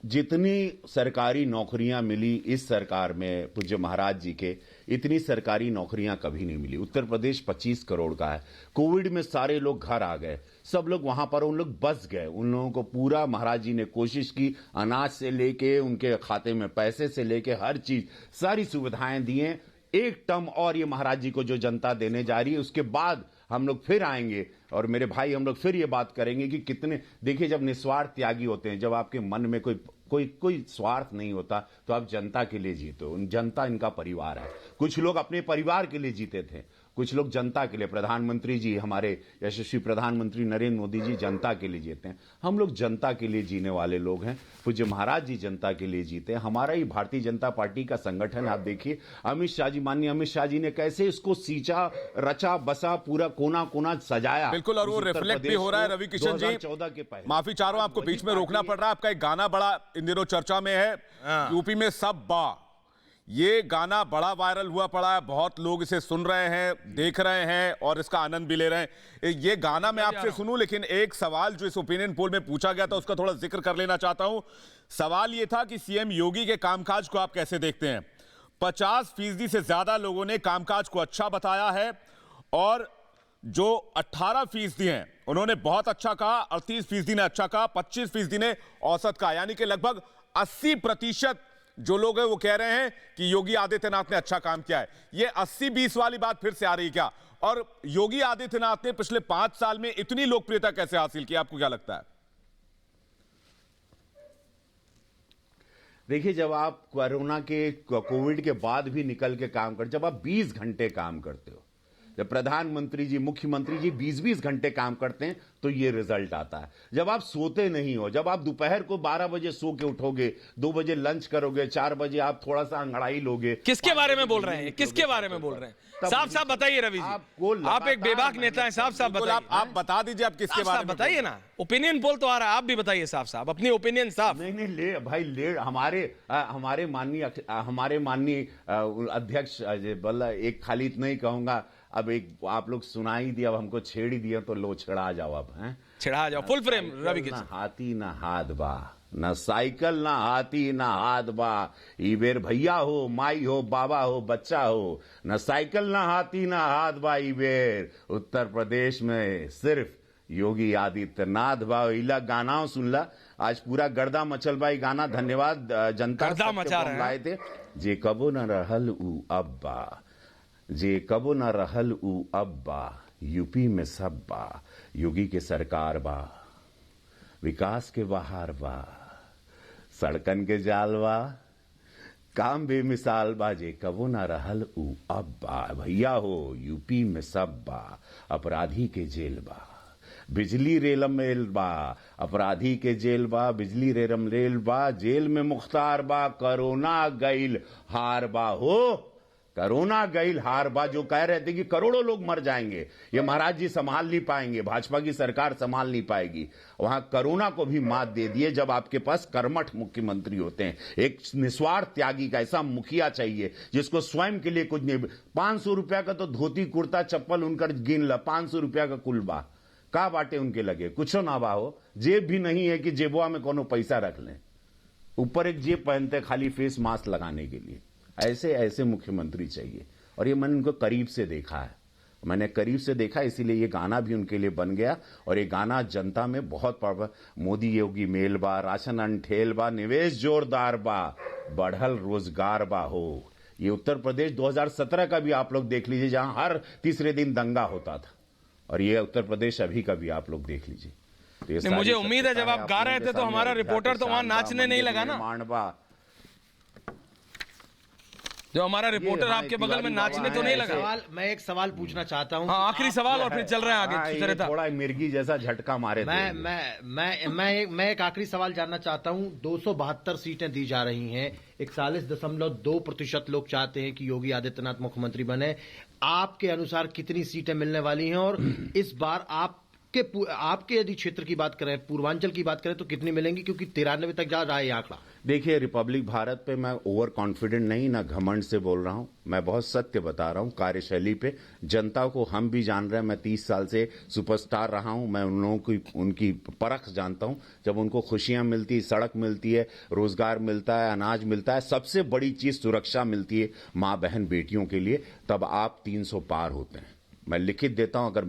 [SPEAKER 14] जितनी सरकारी नौकरियां मिली इस सरकार में पूज्य महाराज जी के, इतनी सरकारी नौकरियां कभी नहीं मिली। उत्तर प्रदेश 25 करोड़ का है। कोविड में सारे लोग घर आ गए, सब लोग वहां पर उन लोग बस गए। उन लोगों को पूरा महाराज जी ने कोशिश की, अनाज से लेके उनके खाते में पैसे से लेके हर चीज, सारी सुविधाएं दिए। एक टर्म और ये महाराज जी को जो जनता देने जा रही है, उसके बाद हम लोग फिर आएंगे और मेरे भाई हम लोग फिर ये बात करेंगे कि कितने, देखिए जब निस्वार्थ त्यागी होते हैं, जब आपके मन में कोई स्वार्थ नहीं होता, तो आप जनता के लिए जीते हो। जनता इनका परिवार है। कुछ लोग अपने परिवार के लिए जीते थे, कुछ लोग जनता के लिए। प्रधानमंत्री जी, हमारे यशस्वी प्रधानमंत्री नरेंद्र मोदी जी जनता के लिए जीते हैं। हम लोग जनता के लिए जीने वाले लोग हैं। पूज्य महाराज जी जनता के लिए जीते हैं। हमारा ही भारतीय जनता पार्टी का संगठन, आप देखिए अमित शाह जी, माननीय अमित शाह जी ने कैसे इसको सींचा, रचा बसा, पूरा कोना कोना सजाया।
[SPEAKER 3] बिल्कुल, और वो रिफ्लेक्ट भी हो रहा है। रवि किशन जी,
[SPEAKER 14] 2014 के पहले,
[SPEAKER 3] माफी चाह रहा हूं, आपको बीच में रोकना पड़ रहा है। आपका एक गाना बड़ा इन दिनों चर्चा में है, यूपी में सब बा, ये गाना बड़ा वायरल हुआ पड़ा है। बहुत लोग इसे सुन रहे हैं, देख रहे हैं और इसका आनंद भी ले रहे हैं। ये गाना मैं आपसे सुनूं, लेकिन एक सवाल जो इस ओपिनियन पोल में पूछा गया था उसका थोड़ा जिक्र कर लेना चाहता हूं। सवाल ये था कि सीएम योगी के कामकाज को आप कैसे देखते हैं। 50% से ज्यादा लोगों ने कामकाज को अच्छा बताया है और जो 18% हैं उन्होंने बहुत अच्छा कहा, 38% ने अच्छा कहा, 25% ने औसत कहा। यानी कि लगभग 80% जो लोग हैं वो कह रहे हैं कि योगी आदित्यनाथ ने अच्छा काम किया है। ये 80-20 वाली बात फिर से आ रही क्या? और योगी आदित्यनाथ ने पिछले 5 साल में इतनी लोकप्रियता कैसे हासिल की, आपको क्या लगता है?
[SPEAKER 14] देखिए, जब आप कोरोना के, कोविड के बाद भी निकल के काम कर, जब आप 20 घंटे काम करते हो, जब प्रधानमंत्री जी, मुख्यमंत्री जी 20-20 घंटे काम करते हैं, तो ये रिजल्ट आता है। जब आप सोते नहीं हो, जब आप दोपहर को 12 बजे सो के उठोगे, 2 बजे लंच करोगे, 4 बजे आप थोड़ा सा अंगड़ाई लोगे।
[SPEAKER 1] किसके बारे में बोल रहे हैं? किसके बारे में बोल रहे हैं? साफ साफ बताइए रवि जी, आप एक बेबाक नेता हैं, साफ साफ बताइए।
[SPEAKER 3] आप बता दीजिए, आप किसके बारे में
[SPEAKER 1] बताइए ना। ओपिनियन पोल तो आ रहा है, आप भी बताइए साफ साफ अपनी ओपिनियन साफ।
[SPEAKER 14] नहीं ले भाई, ले हमारे माननीय अध्यक्ष बल्ला, एक खाली नहीं कहूंगा, अब एक आप लोग सुना ही दिया, अब हमको छेड़ ही दिया, तो लो छिड़ा जाओ, अब हैं
[SPEAKER 1] छिड़ा जाओ। Full frame Ravi Kishan.
[SPEAKER 14] ना हाथी ना हाथ बा, ना साइकिल ना हाथी ना हाथ बा, ई बेर भैया हो, माई हो, बाबा हो, बच्चा हो, ना साइकिल ना हाथी ना हाथ बा, ई बेर उत्तर प्रदेश में सिर्फ योगी आदित्यनाथ बा। इला गाना सुनला, आज पूरा गर्दा मचल बा गाना। धन्यवाद जनता,
[SPEAKER 1] गर्दा मचा रहे
[SPEAKER 14] लाए थे। जे कबो न रहल उ अब्बा, जे कबो न रहल उ अब्बा, यूपी में सब बा, योगी के सरकार बा, विकास के बहार बा, सड़कन के जाल बा, काम बेमिसाल बा, जे कबो न रहल उ अब्बा, भैया हो यूपी में सब बा, अपराधी के जेल बा, बिजली रेलम मेल बा, अपराधी के जेल बा, बिजली रेलम रेल बा, जेल में मुख्तार बा, कोरोना गईल हार बा, हो कोरोना गईल हार बा। जो कह रहे थे कि करोड़ों लोग मर जाएंगे, ये महाराज जी संभाल नहीं पाएंगे, भाजपा की सरकार संभाल नहीं पाएगी, वहां कोरोना को भी मात दे दिए। जब आपके पास कर्मठ मुख्यमंत्री होते हैं, एक निस्वार्थ त्यागी का ऐसा मुखिया चाहिए जिसको स्वयं के लिए कुछ नहीं। 500 रुपया का तो धोती कुर्ता चप्पल उनकर गिन ला, 500 रुपया का कुल बा, का बाटे उनके लगे, कुछ ना बा हो। जेब भी नहीं है कि जेबुआ में कोनो पैसा रख लें, ऊपर एक जेब पहनते खाली फेस मास्क लगाने के लिए। ऐसे मुख्यमंत्री चाहिए। और ये मैंने उनको करीब से देखा है, मैंने करीब से देखा, इसीलिए ये गाना भी उनके लिए बन गया। और ये गाना जनता में बहुत मोदी योगी मेल बा, राशन अनठेल बा, निवेश जोरदार बा, बढ़ल रोजगार बा हो। ये उत्तर प्रदेश 2017 का भी आप लोग देख लीजिए, जहां हर तीसरे दिन दंगा होता था, और ये उत्तर प्रदेश अभी का भी आप लोग देख लीजिए।
[SPEAKER 1] तो मुझे उम्मीद है जब आप गा रहे थे तो हमारा रिपोर्टर तो वहां नाचने नहीं लगा ना।
[SPEAKER 14] मांडवा,
[SPEAKER 1] जो हमारा रिपोर्टर आपके बगल में नाचने तो नहीं लगा।
[SPEAKER 13] मैं एक सवाल पूछना चाहता हूं।
[SPEAKER 1] हाँ, आखिरी सवाल और फिर चल रहे हैं आगे।
[SPEAKER 14] थोड़ा मिर्गी जैसा झटका मारे।
[SPEAKER 13] मैं एक आखिरी सवाल जानना चाहता हूं। 272 सीटें दी जा रही हैं, 41.2% लोग चाहते हैं कि योगी आदित्यनाथ मुख्यमंत्री बने। आपके अनुसार कितनी सीटें मिलने वाली हैं और इस बार आप आपके यदि क्षेत्र की बात करें, पूर्वांचल की बात करें तो कितनी मिलेंगी, क्योंकि 93 तक जा रहा है ये आंकड़ा?
[SPEAKER 14] देखिए, रिपब्लिक भारत पे मैं ओवर कॉन्फिडेंट नहीं, ना घमंड से बोल रहा हूं, मैं बहुत सत्य बता रहा हूं कार्यशैली पे। जनता को हम भी जान रहे हैं, मैं 30 साल से सुपरस्टार रहा हूं, मैं उन लोगों की उनकी परख जानता हूं। जब उनको खुशियां मिलती, सड़क मिलती है, रोजगार मिलता है, अनाज मिलता है, सबसे बड़ी चीज सुरक्षा मिलती है मां बहन बेटियों के लिए, तब आप 300 पार होते हैं। मैं लिखित देता हूं, अगर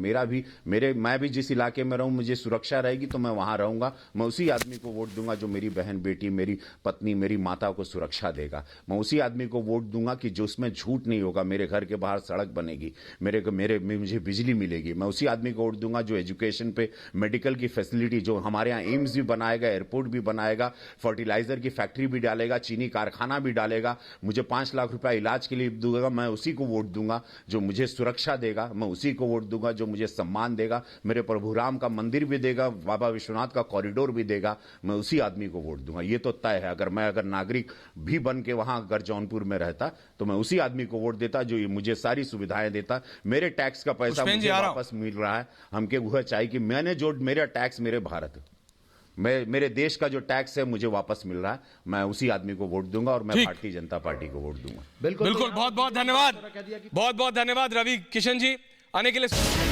[SPEAKER 14] मैं भी जिस इलाके में रहूं, मुझे सुरक्षा रहेगी तो मैं वहां रहूंगा। मैं उसी आदमी को वोट दूंगा जो मेरी बहन बेटी, मेरी पत्नी, मेरी माता को सुरक्षा देगा। मैं उसी आदमी को वोट दूंगा कि जो उसमें झूठ नहीं होगा, मेरे घर के बाहर सड़क बनेगी, मुझे बिजली मिलेगी। मैं उसी आदमी को वोट दूंगा जो एजुकेशन पे, मेडिकल की फैसिलिटी, जो हमारे यहाँ एम्स भी बनाएगा, एयरपोर्ट भी बनाएगा, फर्टिलाइजर की फैक्ट्री भी डालेगा, चीनी कारखाना भी डालेगा, मुझे 5 लाख रुपया इलाज के लिए दूंगा। मैं उसी को वोट दूंगा जो मुझे सुरक्षा देगा। मैं उसी को वोट दूंगा जो मुझे सम्मान देगा, मेरे प्रभु राम का मंदिर भी देगा, बाबा विश्वनाथ का कॉरिडोर भी देगा। मैं उसी आदमी को वोट दूंगा, ये तो तय है। अगर नागरिक भी बन के वहां अगर जौनपुर में रहता तो मैं उसी आदमी को वोट देता जो मुझे सारी सुविधाएं देता। मेरे टैक्स का पैसा मुझे वापस मिल रहा है। हमके वह चाहिए कि मैंने जो मेरा टैक्स, मेरे भारत मेरे देश का जो टैक्स है मुझे वापस मिल रहा है, मैं उसी आदमी को वोट दूंगा और मैं भारतीय जनता पार्टी को वोट दूंगा।
[SPEAKER 1] बिल्कुल, बहुत बहुत धन्यवाद, बहुत बहुत धन्यवाद रवि किशन जी आने के लिए।